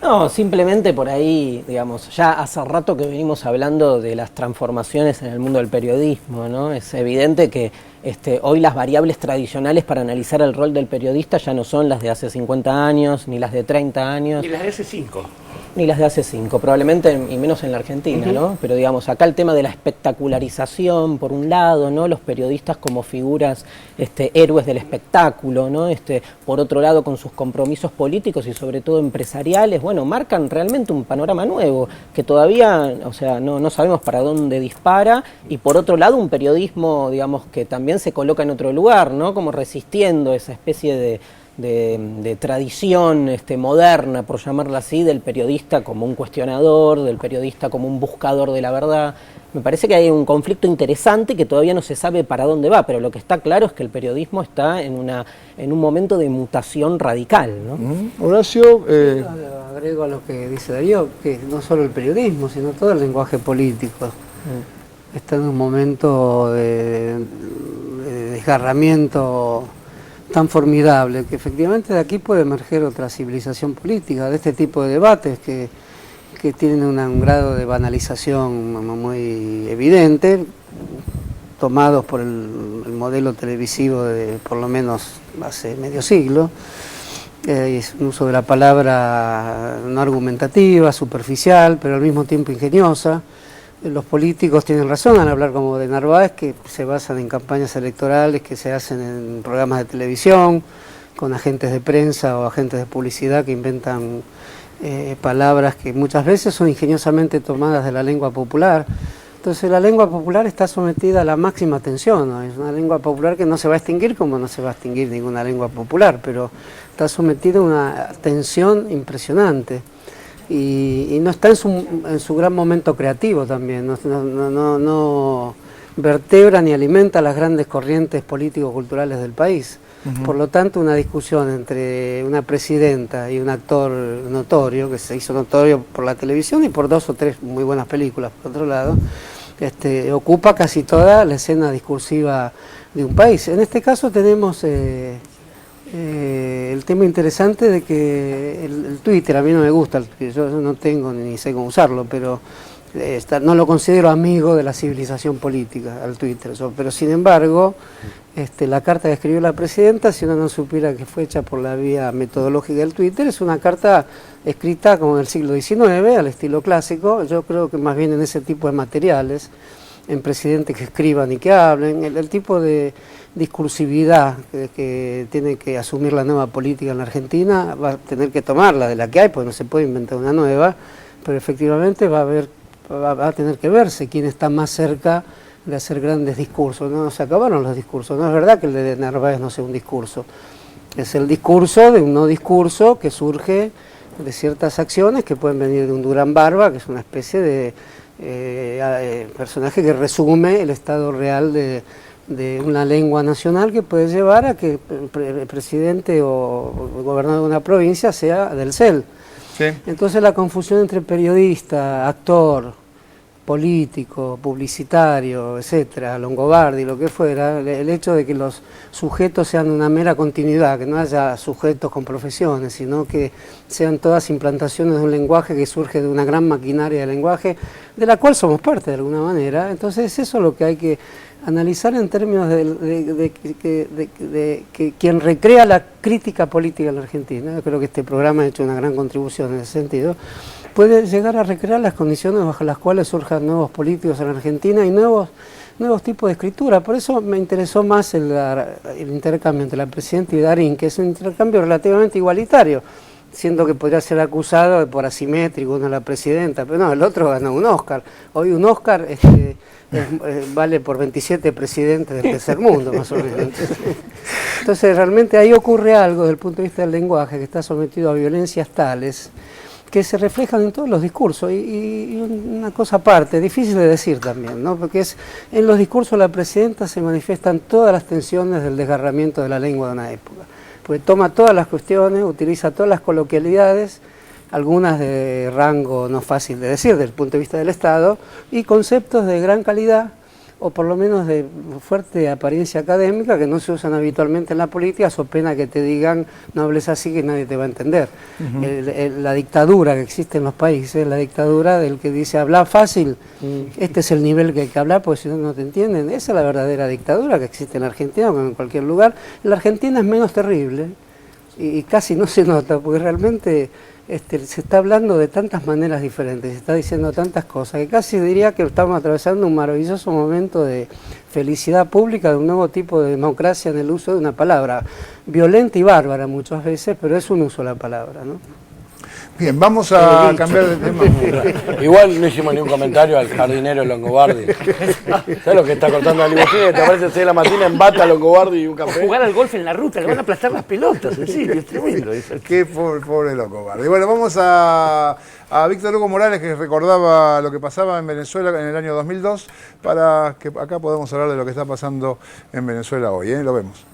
No, simplemente por ahí, digamos, ya hace rato que venimos hablando de las transformaciones en el mundo del periodismo, ¿no? Es evidente que hoy las variables tradicionales para analizar el rol del periodista ya no son las de hace 50 años, ni las de 30 años. Ni las de hace 5. Ni las de hace 5, probablemente, y menos en la Argentina, ¿no? Pero digamos, acá el tema de la espectacularización, por un lado, ¿no? Los periodistas como figuras héroes del espectáculo, ¿no? Por otro lado, con sus compromisos políticos y sobre todo empresariales, bueno, marcan realmente un panorama nuevo, que todavía, o sea, no sabemos para dónde dispara, y por otro lado, un periodismo, digamos, que también se coloca en otro lugar, ¿no? Como resistiendo esa especie de tradición moderna, por llamarla así, del periodista como un cuestionador, del periodista como un buscador de la verdad. Me parece que hay un conflicto interesante que todavía no se sabe para dónde va, pero lo que está claro es que el periodismo está en un momento de mutación radical, ¿no? Horacio, agrego a lo que dice Darío, que no solo el periodismo, sino todo el lenguaje político está en un momento de desgarramiento tan formidable, que efectivamente de aquí puede emerger otra civilización política, de este tipo de debates que tienen un grado de banalización muy evidente, tomados por el modelo televisivo de por lo menos hace medio siglo. Es un uso de la palabra no argumentativa, superficial, pero al mismo tiempo ingeniosa. Los políticos tienen razón al hablar como de Narváez, que se basan en campañas electorales que se hacen en programas de televisión, con agentes de prensa o agentes de publicidad que inventan palabras que muchas veces son ingeniosamente tomadas de la lengua popular. Entonces la lengua popular está sometida a la máxima tensión, ¿no? Es una lengua popular que no se va a extinguir como no se va a extinguir ninguna lengua popular, pero está sometida a una tensión impresionante y no está en su gran momento creativo también, no vertebra ni alimenta las grandes corrientes político-culturales del país. Por lo tanto, una discusión entre una presidenta y un actor notorio, que se hizo notorio por la televisión y por 2 o 3 muy buenas películas, por otro lado, ocupa casi toda la escena discursiva de un país. En este caso tenemos el tema interesante de que el Twitter, a mí no me gusta, yo no tengo ni sé cómo usarlo, pero no lo considero amigo de la civilización política, al Twitter, pero sin embargo, la carta que escribió la presidenta, si uno no supiera que fue hecha por la vía metodológica del Twitter, es una carta escrita como en el siglo XIX, al estilo clásico. Yo creo que más bien en ese tipo de materiales, en presidentes que escriban y que hablen, el tipo de discursividad que tiene que asumir la nueva política en la Argentina, va a tener que tomarla de la que hay, porque no se puede inventar una nueva, pero efectivamente va a tener que verse quién está más cerca de hacer grandes discursos. No se acabaron los discursos, no es verdad que el de Narváez no sea un discurso, es el discurso de un no discurso que surge de ciertas acciones que pueden venir de un Durán Barba, que es una especie de personaje que resume el estado real de una lengua nacional que puede llevar a que el presidente o el gobernador de una provincia sea del CEL. Sí. Entonces la confusión entre periodista, actor, político, publicitario, etcétera, Longobardi, lo que fuera, el hecho de que los sujetos sean una mera continuidad, que no haya sujetos con profesiones, sino que sean todas implantaciones de un lenguaje que surge de una gran maquinaria de lenguaje, de la cual somos parte de alguna manera. Entonces eso es lo que hay que analizar en términos de que quien recrea la crítica política en la Argentina, yo creo que este programa ha hecho una gran contribución en ese sentido, puede llegar a recrear las condiciones bajo las cuales surjan nuevos políticos en la Argentina y nuevos tipos de escritura. Por eso me interesó más el intercambio entre la presidenta y Darín, que es un intercambio relativamente igualitario, siendo que podría ser acusado de por asimétrico uno la presidenta, pero no, el otro ganó un Oscar. Hoy un Oscar vale por 27 presidentes del tercer mundo, más o menos. Entonces realmente ahí ocurre algo desde el punto de vista del lenguaje que está sometido a violencias tales que se reflejan en todos los discursos, y una cosa aparte, difícil de decir también, ¿no? Porque en los discursos de la presidenta se manifiestan todas las tensiones del desgarramiento de la lengua de una época, porque toma todas las cuestiones, utiliza todas las coloquialidades, algunas de rango no fácil de decir desde el punto de vista del Estado, y conceptos de gran calidad, o por lo menos de fuerte apariencia académica, que no se usan habitualmente en la política, so pena que te digan no hables así que nadie te va a entender. La dictadura que existe en los países, la dictadura del que dice habla fácil, este es el nivel que hay que hablar porque si no, no te entienden. Esa es la verdadera dictadura que existe en la Argentina o en cualquier lugar. En la Argentina es menos terrible y casi no se nota porque realmente se está hablando de tantas maneras diferentes, se está diciendo tantas cosas, que casi diría que estamos atravesando un maravilloso momento de felicidad pública, de un nuevo tipo de democracia en el uso de una palabra, violenta y bárbara muchas veces, pero es un uso de la palabra, ¿no? Bien, vamos a cambiar de tema. Igual no hicimos ningún comentario al jardinero Longobardi. ¿Sabes lo que está cortando la limusina? Te aparece 6 de la mañana en bata Longobardi y un café. Jugar al golf en la ruta, le van a aplastar las pelotas, en serio, es tremendo. Qué pobre Longobardi. Bueno, vamos a Víctor Hugo Morales, que recordaba lo que pasaba en Venezuela en el año 2002, para que acá podamos hablar de lo que está pasando en Venezuela hoy. Lo vemos.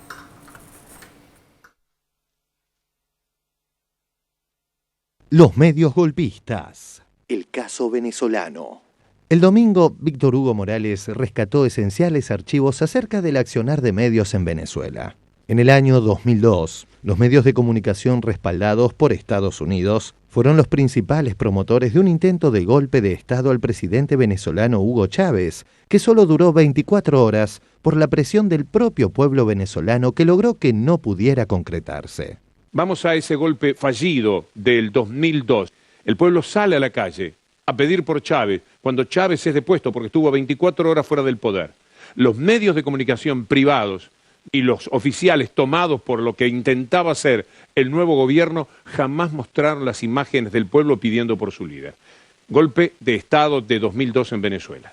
Los medios golpistas. El caso venezolano. El domingo, Víctor Hugo Morales rescató esenciales archivos acerca del accionar de medios en Venezuela. En el año 2002, los medios de comunicación respaldados por Estados Unidos fueron los principales promotores de un intento de golpe de Estado al presidente venezolano Hugo Chávez, que solo duró 24 horas por la presión del propio pueblo venezolano que logró que no pudiera concretarse. Vamos a ese golpe fallido del 2002. El pueblo sale a la calle a pedir por Chávez, cuando Chávez es depuesto porque estuvo 24 horas fuera del poder. Los medios de comunicación privados y los oficiales tomados por lo que intentaba hacer el nuevo gobierno jamás mostraron las imágenes del pueblo pidiendo por su líder. Golpe de Estado de 2002 en Venezuela.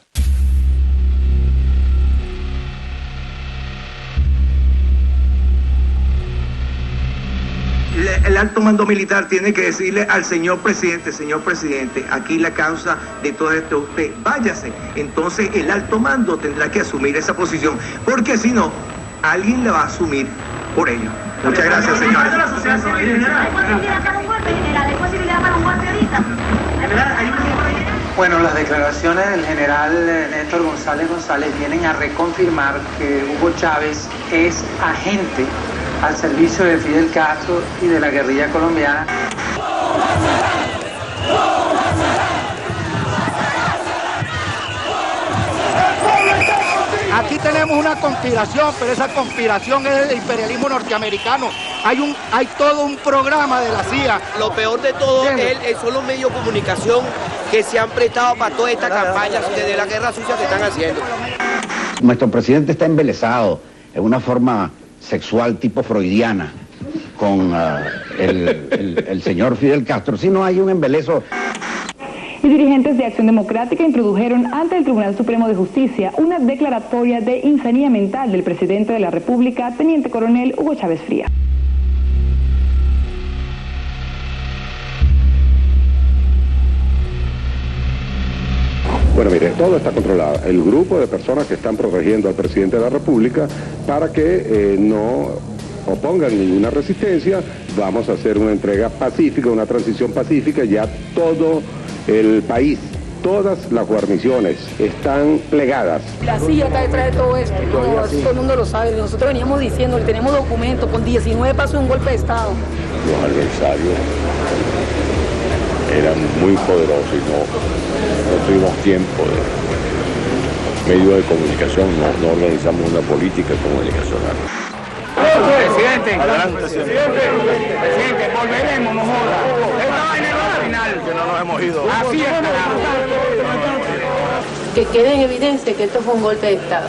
El alto mando militar tiene que decirle al señor presidente, aquí la causa de todo esto es usted, váyase. Entonces el alto mando tendrá que asumir esa posición, porque si no, alguien la va a asumir por ello. Muchas gracias, señores. Bueno, las declaraciones del general Néstor González vienen a reconfirmar que Hugo Chávez es agente al servicio de Fidel Castro y de la guerrilla colombiana. Aquí tenemos una conspiración, pero esa conspiración es el imperialismo norteamericano. Hay todo un programa de la CIA. Lo peor de todo son los medios de comunicación que se han prestado para toda esta campaña de la guerra sucia que están haciendo. Nuestro presidente está embelesado en una forma sexual tipo freudiana con el señor Fidel Castro. Si no hay un embeleso. Y dirigentes de Acción Democrática introdujeron ante el Tribunal Supremo de Justicia una declaratoria de insanía mental del presidente de la República, teniente coronel Hugo Chávez Frías. Bueno, mire, todo está controlado. El grupo de personas que están protegiendo al presidente de la República para que no opongan ninguna resistencia, vamos a hacer una entrega pacífica, una transición pacífica, ya todo el país, todas las guarniciones están plegadas. La CIA está detrás de todo esto, todo el mundo lo sabe. Nosotros veníamos diciendo, tenemos documentos, con 19 pasos de un golpe de Estado. Los adversarios eran muy poderosos y no tuvimos tiempo de medios de comunicación, no organizamos una política comunicacional. Presidente, volveremos, no joda. Esta vaina es la final. Que no nos hemos ido. Así es, que quede en evidencia que esto fue un golpe de Estado.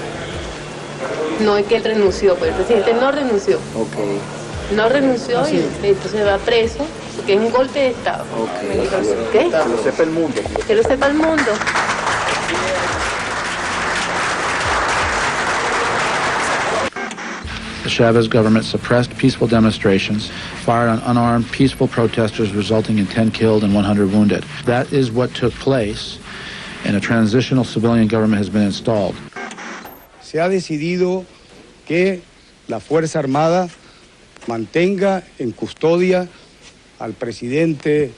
No es que él renunció, pero el presidente no renunció. No renunció y entonces va preso, porque es un golpe de Estado. ¿Qué? Que lo sepa el mundo. Que lo sepa el mundo. The Chavez government suppressed peaceful demonstrations, fired on unarmed peaceful protesters, resulting in 10 killed and 100 wounded. That is what took place, and a transitional civilian government has been installed. Se ha decidido que la Fuerza Armada mantenga en custodia al presidente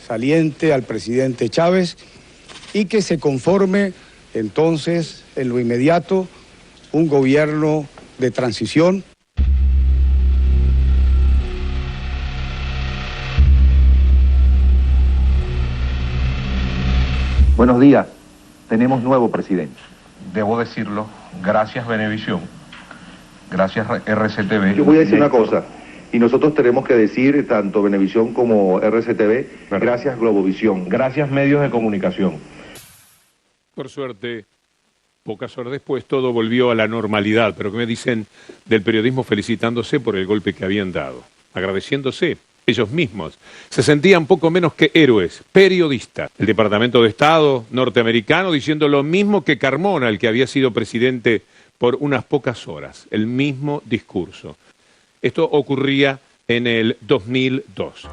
saliente, al presidente Chávez, y que se conforme entonces en lo inmediato un gobierno de transición. Buenos días, tenemos nuevo presidente. Debo decirlo, gracias Venevisión, gracias RCTV. Yo voy a decir una cosa, y nosotros tenemos que decir, tanto Venevisión como RCTV, gracias Globovisión, gracias medios de comunicación. Por suerte, pocas horas después todo volvió a la normalidad, pero ¿qué me dicen del periodismo felicitándose por el golpe que habían dado? Agradeciéndose. Ellos mismos se sentían poco menos que héroes, periodistas. El Departamento de Estado norteamericano diciendo lo mismo que Carmona, el que había sido presidente por unas pocas horas. El mismo discurso. Esto ocurría en el 2002.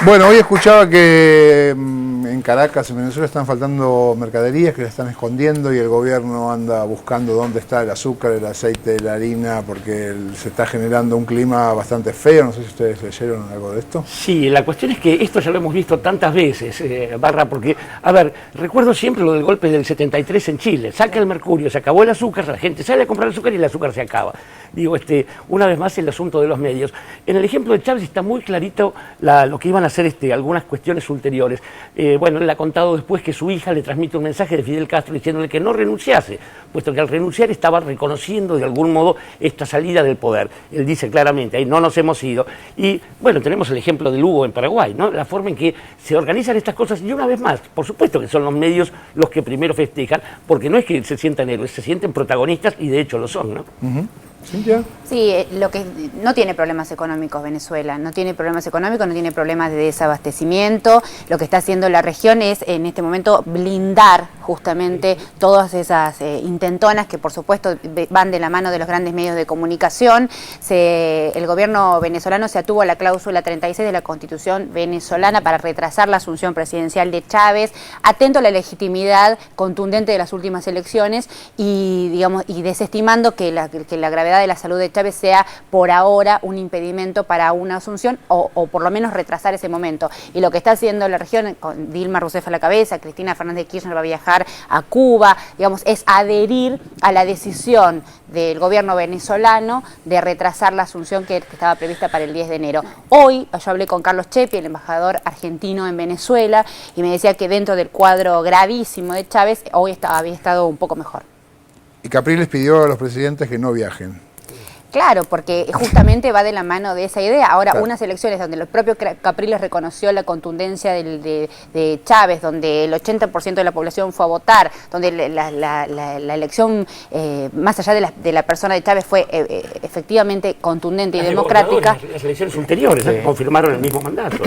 Bueno, hoy escuchaba que en Caracas, en Venezuela, están faltando mercaderías que la están escondiendo y el gobierno anda buscando dónde está el azúcar, el aceite, la harina, porque se está generando un clima bastante feo. No sé si ustedes leyeron algo de esto. Sí, la cuestión es que esto ya lo hemos visto tantas veces, Barra, porque, a ver, recuerdo siempre lo del golpe del 73 en Chile. Saca el mercurio, se acabó el azúcar, la gente sale a comprar azúcar y el azúcar se acaba. Digo, una vez más el asunto de los medios. En el ejemplo de Chávez está muy clarito lo que iban a hacer algunas cuestiones ulteriores. Bueno, bueno, él ha contado después que su hija le transmite un mensaje de Fidel Castro diciéndole que no renunciase, puesto que al renunciar estaba reconociendo de algún modo esta salida del poder. Él dice claramente, ahí no nos hemos ido. Y bueno, tenemos el ejemplo de Lugo en Paraguay, ¿no? La forma en que se organizan estas cosas, y una vez más, por supuesto que son los medios los que primero festejan, porque no es que se sientan héroes, se sienten protagonistas y de hecho lo son, ¿no? ¿Cintia? Sí, lo que no tiene problemas económicos Venezuela, no tiene problemas económicos, no tiene problemas de desabastecimiento. Lo que está haciendo la región es en este momento blindar justamente todas esas intentonas que por supuesto van de la mano de los grandes medios de comunicación. El gobierno venezolano se atuvo a la cláusula 36 de la Constitución venezolana para retrasar la asunción presidencial de Chávez, atento a la legitimidad contundente de las últimas elecciones y, digamos, y desestimando que la gravedad de la salud de Chávez sea por ahora un impedimento para una asunción o por lo menos retrasar ese momento. Y lo que está haciendo la región, con Dilma Rousseff a la cabeza, Cristina Fernández de Kirchner va a viajar a Cuba, digamos, es adherir a la decisión del gobierno venezolano de retrasar la asunción que estaba prevista para el 10 de enero. Hoy yo hablé con Carlos Chepi, el embajador argentino en Venezuela, y me decía que dentro del cuadro gravísimo de Chávez, hoy había estado un poco mejor. Y Capriles pidió a los presidentes que no viajen. Claro, porque justamente va de la mano de esa idea. Ahora, claro, unas elecciones donde el propio Capriles reconoció la contundencia de Chávez, donde el 80% de la población fue a votar, donde la elección, más allá de la persona de Chávez, fue efectivamente contundente y democrática. Las elecciones ulteriores confirmaron el mismo mandato.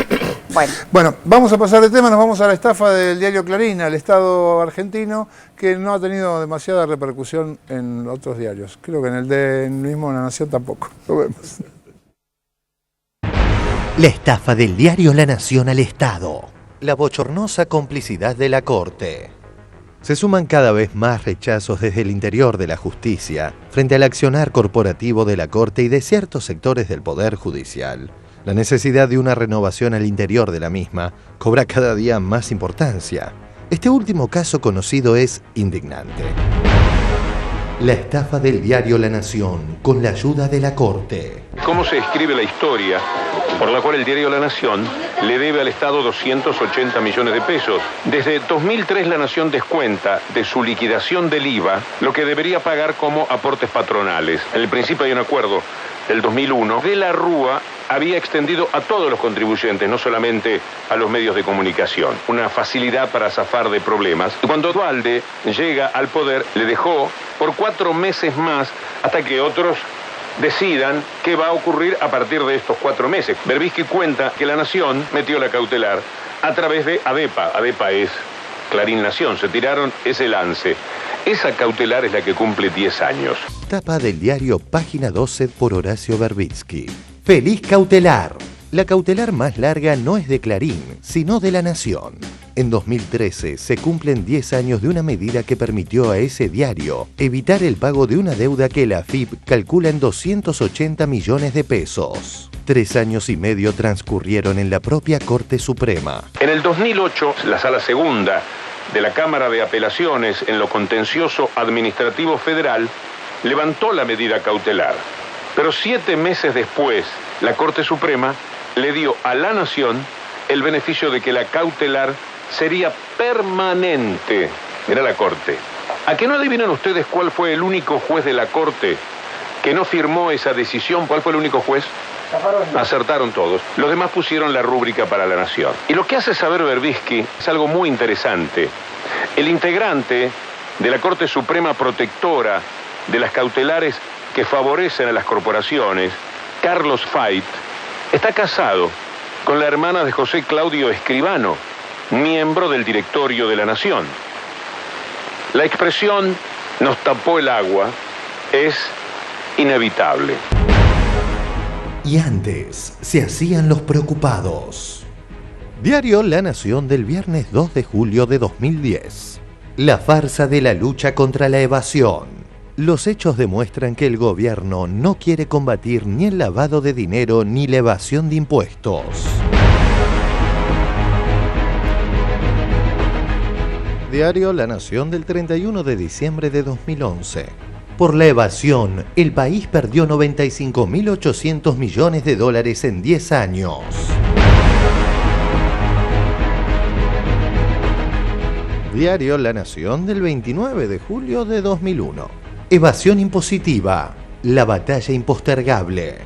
Bueno, vamos a pasar de tema, nos vamos a la estafa del diario Clarín, al Estado argentino, que no ha tenido demasiada repercusión en otros diarios. Creo que en el mismo La Nación tampoco. Lo vemos. La estafa del diario La Nación al Estado. La bochornosa complicidad de la Corte. Se suman cada vez más rechazos desde el interior de la justicia frente al accionar corporativo de la Corte y de ciertos sectores del Poder Judicial. La necesidad de una renovación al interior de la misma cobra cada día más importancia. Este último caso conocido es indignante. La estafa del diario La Nación con la ayuda de la Corte. ¿Cómo se escribe la historia por la cual el diario La Nación le debe al Estado 280 millones de pesos? Desde 2003 La Nación descuenta de su liquidación del IVA lo que debería pagar como aportes patronales. En el principio hay un acuerdo del 2001 de la Rúa había extendido a todos los contribuyentes, no solamente a los medios de comunicación. Una facilidad para zafar de problemas. Y cuando Duhalde llega al poder, le dejó por 4 meses más hasta que otros decidan qué va a ocurrir a partir de estos 4 meses. Berbisky cuenta que La Nación metió la cautelar a través de ADEPA. ADEPA es Clarín Nación. Se tiraron ese lance. Esa cautelar es la que cumple 10 años. Tapa del diario Página 12 por Horacio Berbisky. ¡Feliz cautelar! La cautelar más larga no es de Clarín, sino de La Nación. En 2013 se cumplen 10 años de una medida que permitió a ese diario evitar el pago de una deuda que la AFIP calcula en 280 millones de pesos. 3 años y medio transcurrieron en la propia Corte Suprema. En el 2008, la Sala Segunda de la Cámara de Apelaciones en lo contencioso administrativo federal levantó la medida cautelar. Pero 7 meses después, la Corte Suprema le dio a La Nación el beneficio de que la cautelar sería permanente. Mirá la Corte. ¿A que no adivinan ustedes cuál fue el único juez de la Corte que no firmó esa decisión? ¿Cuál fue el único juez? Acertaron todos. Los demás pusieron la rúbrica para La Nación. Y lo que hace saber Berbisky es algo muy interesante. El integrante de la Corte Suprema Protectora de las cautelares que favorecen a las corporaciones, Carlos Fait, está casado con la hermana de José Claudio Escribano, miembro del directorio de La Nación. La expresión "nos tapó el agua" es inevitable. Y antes se hacían los preocupados. Diario La Nación del viernes 2 de julio de 2010. La farsa de la lucha contra la evasión. Los hechos demuestran que el gobierno no quiere combatir ni el lavado de dinero ni la evasión de impuestos. Diario La Nación del 31 de diciembre de 2011. Por la evasión, el país perdió 95.800 millones de dólares en 10 años. Diario La Nación del 29 de julio de 2001. Evasión impositiva. La batalla impostergable.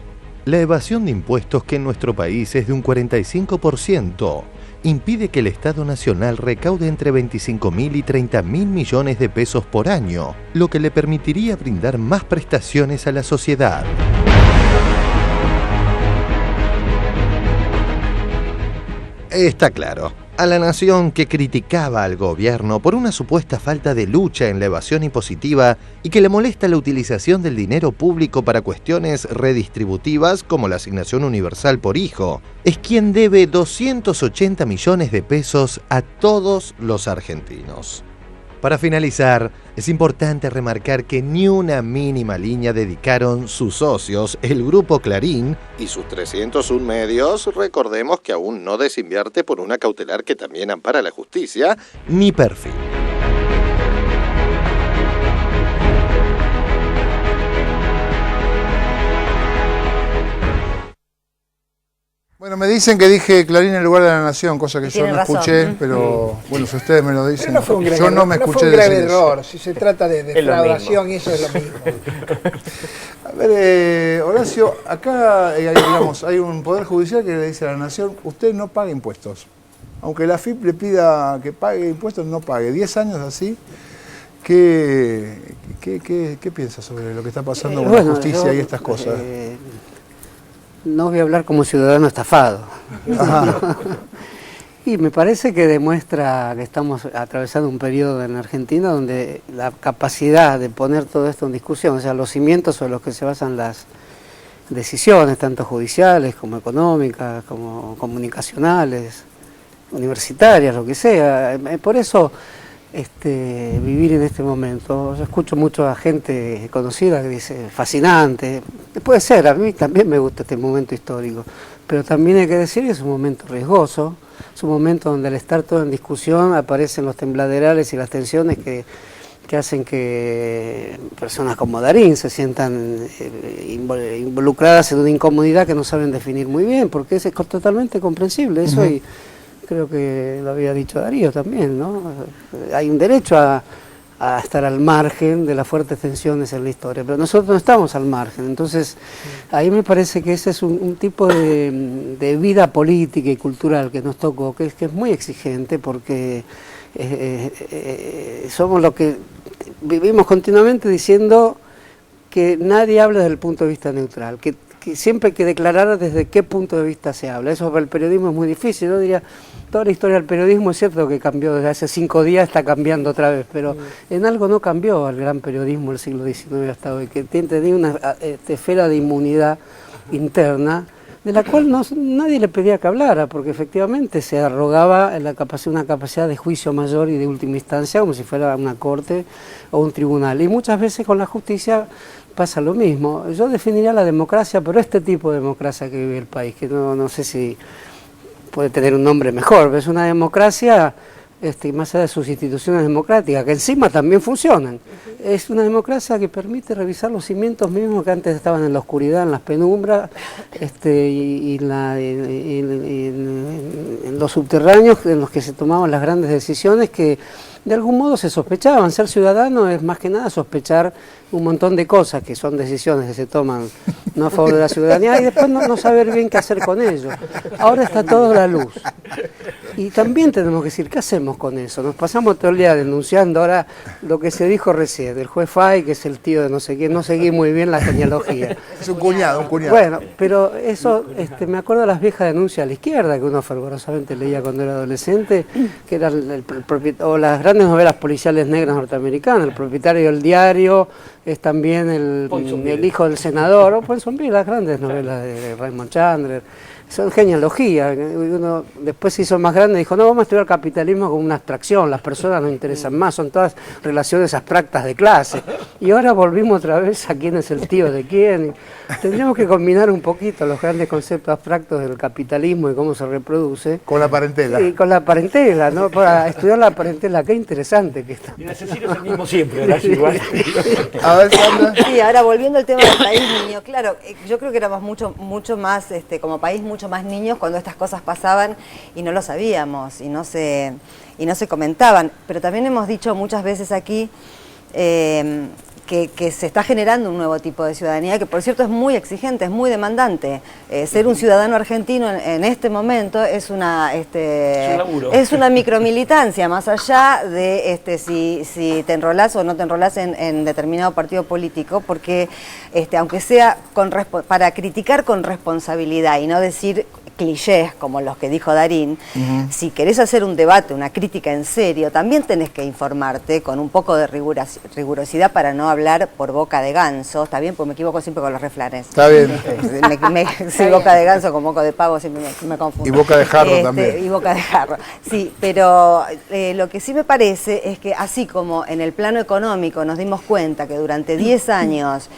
La evasión de impuestos, que en nuestro país es de un 45%, impide que el Estado Nacional recaude entre 25.000 y 30.000 millones de pesos por año, lo que le permitiría brindar más prestaciones a la sociedad. Está claro, a La Nación, que criticaba al gobierno por una supuesta falta de lucha en la evasión impositiva y que le molesta la utilización del dinero público para cuestiones redistributivas como la asignación universal por hijo, es quien debe 280 millones de pesos a todos los argentinos. Para finalizar, es importante remarcar que ni una mínima línea dedicaron sus socios, el Grupo Clarín, y sus 301 medios, recordemos que aún no desinvierte por una cautelar que también ampara la justicia, ni perfil. Bueno, me dicen que dije Clarín en lugar de La Nación, cosa que yo no escuché, pero bueno, si ustedes me lo dicen, yo no me escuché decir eso. No fue un gran eso. error, si se trata de defraudación, eso es lo mismo. A ver, Horacio, acá digamos, hay un Poder Judicial que le dice a La Nación, usted no paga impuestos. Aunque la AFIP le pida que pague impuestos, no pague. 10 años así. ¿Qué piensa sobre lo que está pasando con la justicia y estas cosas? No voy a hablar como ciudadano estafado. Y me parece que demuestra que estamos atravesando un periodo en Argentina donde la capacidad de poner todo esto en discusión, o sea, los cimientos sobre los que se basan las decisiones, tanto judiciales como económicas, como comunicacionales, universitarias, lo que sea. Por eso vivir en este momento, yo escucho mucho a gente conocida que dice fascinante, puede ser, a mí también me gusta este momento histórico, pero también hay que decir que es un momento riesgoso, es un momento donde al estar todo en discusión aparecen los tembladerales y las tensiones que hacen que personas como Darín se sientan involucradas en una incomodidad que no saben definir muy bien, porque es totalmente comprensible eso. Y creo que lo había dicho Darío también, ¿no? Hay un derecho a estar al margen de las fuertes tensiones en la historia, pero nosotros no estamos al margen. Entonces, ahí me parece que ese es un tipo de vida política y cultural que nos tocó, que es muy exigente, porque somos los que vivimos continuamente diciendo que nadie habla desde el punto de vista neutral, que siempre hay que declarar desde qué punto de vista se habla. Eso para el periodismo es muy difícil. Yo diría, toda la historia del periodismo es cierto que cambió desde hace 5 días, está cambiando otra vez, pero en algo no cambió el gran periodismo del siglo XIX hasta hoy, que tenía una esfera de inmunidad interna de la cual nadie le pedía que hablara, porque efectivamente se arrogaba una capacidad de juicio mayor y de última instancia, como si fuera una corte o un tribunal. Y muchas veces con la justicia pasa lo mismo. Yo definiría la democracia, pero este tipo de democracia que vive el país, que no sé si puede tener un nombre mejor, pero es una democracia, más allá de sus instituciones democráticas, que encima también funcionan. Es una democracia que permite revisar los cimientos mismos que antes estaban en la oscuridad, en las penumbras, y en los subterráneos en los que se tomaban las grandes decisiones que de algún modo se sospechaban. Ser ciudadano es más que nada sospechar un montón de cosas que son decisiones que se toman no a favor de la ciudadanía y después no saber bien qué hacer con ello. Ahora está todo a la luz. Y también tenemos que decir, ¿qué hacemos con eso? Nos pasamos todo el día denunciando ahora lo que se dijo recién, del juez Fay, que es el tío de no sé quién, no seguí muy bien la genealogía. Es un cuñado. Bueno, pero eso, me acuerdo de las viejas denuncias a la izquierda que uno fervorosamente leía cuando era adolescente, que era o las grandes novelas policiales negras norteamericanas, el propietario del diario es también el hijo del senador, o Ponsonville, las grandes novelas de Raymond Chandler. Son genealogía. Uno después se hizo más grande y dijo, no, vamos a estudiar capitalismo como una abstracción, las personas no interesan más, son todas relaciones abstractas de clase. Y ahora volvimos otra vez a quién es el tío de quién. Tendríamos que combinar un poquito los grandes conceptos abstractos del capitalismo y cómo se reproduce. Con la parentela. Y con la parentela, ¿no? Para estudiar la parentela, qué interesante que está. Y el asesino es el mismo siempre, ¿verdad? Igual. A ver, Sandra. Sí, ahora volviendo al tema del país, niño, claro, yo creo que éramos mucho más, como país, mucho mucho más niños cuando estas cosas pasaban y no lo sabíamos y no se comentaban. Pero también hemos dicho muchas veces aquí que se está generando un nuevo tipo de ciudadanía, que por cierto es muy exigente, es muy demandante. Ser un ciudadano argentino en este momento es una micromilitancia, más allá de si te enrolás o no te enrolás en determinado partido político, porque aunque sea para criticar con responsabilidad y no decir clichés como los que dijo Darín, si querés hacer un debate, una crítica en serio, también tenés que informarte con un poco de rigurosidad para no hablar por boca de ganso. Está bien, porque me equivoco siempre con los refranes. Está bien. Sí, boca de ganso con boca de pavo siempre me confundo. Y boca de jarro también. Y boca de jarro. Sí, pero lo que sí me parece es que así como en el plano económico nos dimos cuenta que durante 10 años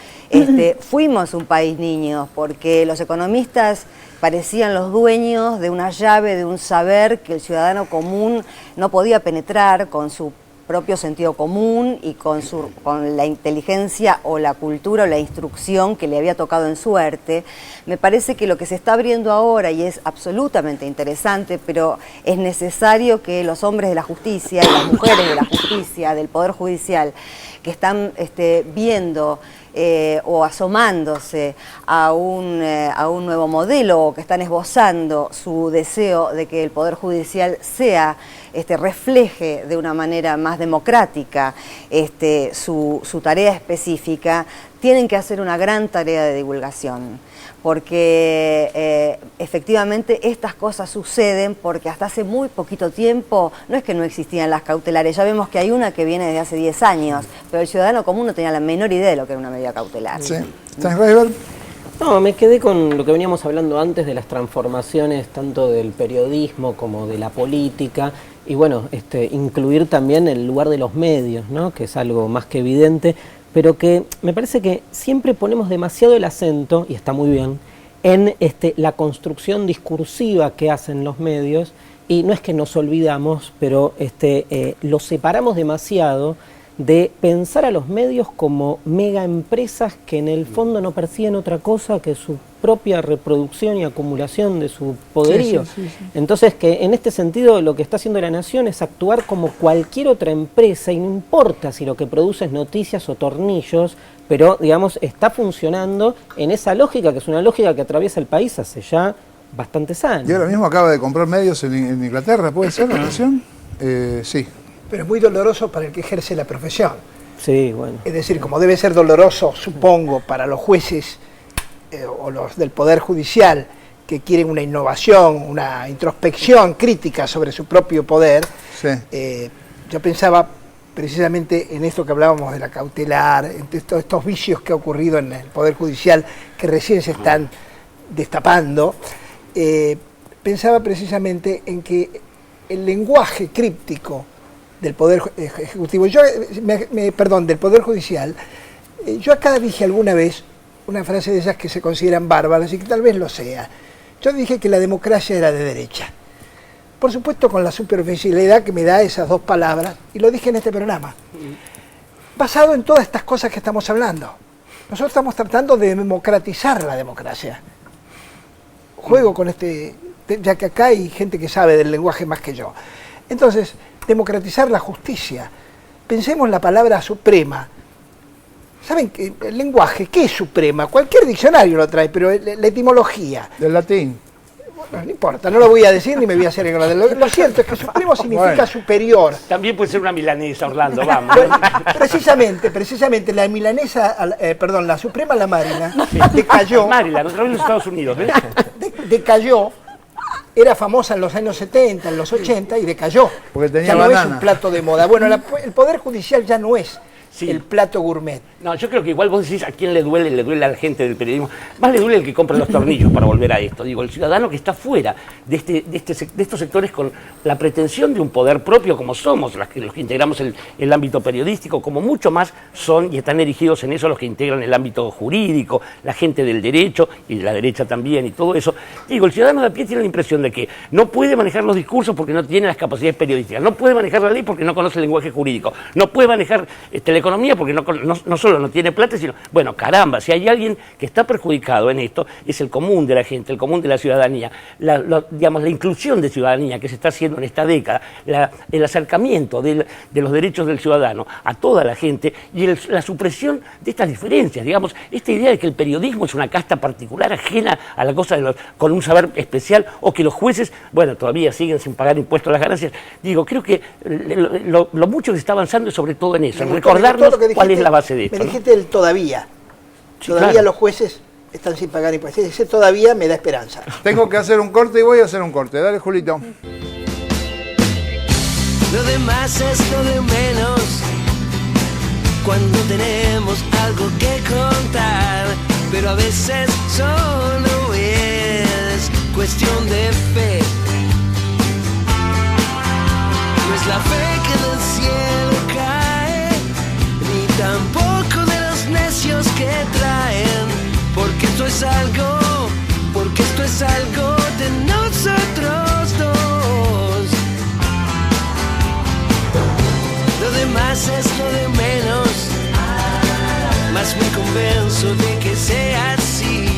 fuimos un país niños, porque los economistas parecían los dueños de una llave, de un saber que el ciudadano común no podía penetrar con su propio sentido común y con la inteligencia o la cultura o la instrucción que le había tocado en suerte. Me parece que lo que se está abriendo ahora, y es absolutamente interesante, pero es necesario que los hombres de la justicia y las mujeres de la justicia, del Poder Judicial, que están viendo o asomándose a un nuevo modelo, o que están esbozando su deseo de que el Poder Judicial refleje de una manera más democrática su tarea específica, tienen que hacer una gran tarea de divulgación, porque efectivamente estas cosas suceden porque hasta hace muy poquito tiempo no es que no existían las cautelares, ya vemos que hay una que viene desde hace 10 años, pero el ciudadano común no tenía la menor idea de lo que era una medida cautelar. Sí. ¿Steinreiber? No, me quedé con lo que veníamos hablando antes de las transformaciones tanto del periodismo como de la política, y bueno, incluir también el lugar de los medios, ¿no? Que es algo más que evidente, pero que me parece que siempre ponemos demasiado el acento, y está muy bien, en la construcción discursiva que hacen los medios, y no es que nos olvidamos, pero los separamos demasiado de pensar a los medios como mega empresas que en el fondo no persiguen otra cosa que su propia reproducción y acumulación de su poderío. Sí. Entonces, que en este sentido lo que está haciendo La Nación es actuar como cualquier otra empresa, y no importa si lo que produce es noticias o tornillos, pero digamos está funcionando en esa lógica, que es una lógica que atraviesa el país hace ya bastantes años. Y ahora mismo acaba de comprar medios en Inglaterra, ¿puede ser La Nación? Sí. Pero es muy doloroso para el que ejerce la profesión. Sí, bueno. Es decir, como debe ser doloroso, supongo, para los jueces o los del Poder Judicial que quieren una innovación, una introspección crítica sobre su propio poder, yo pensaba precisamente en esto que hablábamos de la cautelar, en estos vicios que ha ocurrido en el Poder Judicial que recién se están destapando, pensaba precisamente en que el lenguaje críptico del Poder Ejecutivo, del Poder Judicial, yo acá dije alguna vez una frase de esas que se consideran bárbaras y que tal vez lo sea. Yo dije que la democracia era de derecha. Por supuesto con la superficialidad que me da esas dos palabras, y lo dije en este programa, basado en todas estas cosas que estamos hablando. Nosotros estamos tratando de democratizar la democracia. Juego con ya que acá hay gente que sabe del lenguaje más que yo. Entonces, democratizar la justicia. Pensemos en la palabra suprema. ¿Saben qué? El lenguaje, ¿qué es suprema? Cualquier diccionario lo trae, pero la etimología. Del latín. Bueno, no importa, no lo voy a decir ni me voy a hacer en lo cierto es que supremo significa superior. También puede ser una milanesa, Orlando, vamos. Precisamente la milanesa, la suprema la Marina, decayó. Maryland, otra vez en los Estados Unidos, ¿ves? Decayó. Era famosa en los años 70, en los 80 y decayó. Porque tenía ya no banana. Es un plato de moda. Bueno, el Poder Judicial ya no es el plato gourmet. No, yo creo que igual vos decís a quién le duele a la gente del periodismo. Más le duele el que compra los tornillos, para volver a esto. Digo, el ciudadano que está fuera de estos sectores con la pretensión de un poder propio, como somos los que integramos el ámbito periodístico, como mucho más son y están erigidos en eso los que integran el ámbito jurídico, la gente del derecho y de la derecha también y todo eso. Digo, el ciudadano de a pie tiene la impresión de que no puede manejar los discursos porque no tiene las capacidades periodísticas, no puede manejar la ley porque no conoce el lenguaje jurídico, no puede manejar la economía economía porque no solo no tiene plata, sino, bueno, caramba, si hay alguien que está perjudicado en esto, es el común de la gente, el común de la ciudadanía, digamos, la inclusión de ciudadanía que se está haciendo en esta década, el acercamiento de los derechos del ciudadano a toda la gente y la supresión de estas diferencias, digamos, esta idea de que el periodismo es una casta particular ajena a la cosa con un saber especial, o que los jueces, bueno, todavía siguen sin pagar impuestos a las ganancias. Digo, creo que lo mucho que se está avanzando es sobre todo en eso, en recordarnos cuál es la base de esto. Me dijiste el todavía. Sí, todavía claro. Los jueces están sin pagar impuestos. Ese todavía me da esperanza. Tengo que hacer un corte y voy a hacer un corte. Dale, Julito. Lo demás es lo de menos cuando tenemos algo que contar, pero a veces solo es cuestión de fe. No es la fe que del cielo cae, ni tampoco de los necios que traen, porque esto es algo de nosotros dos. Lo demás es lo de menos, más me convenzo de que sea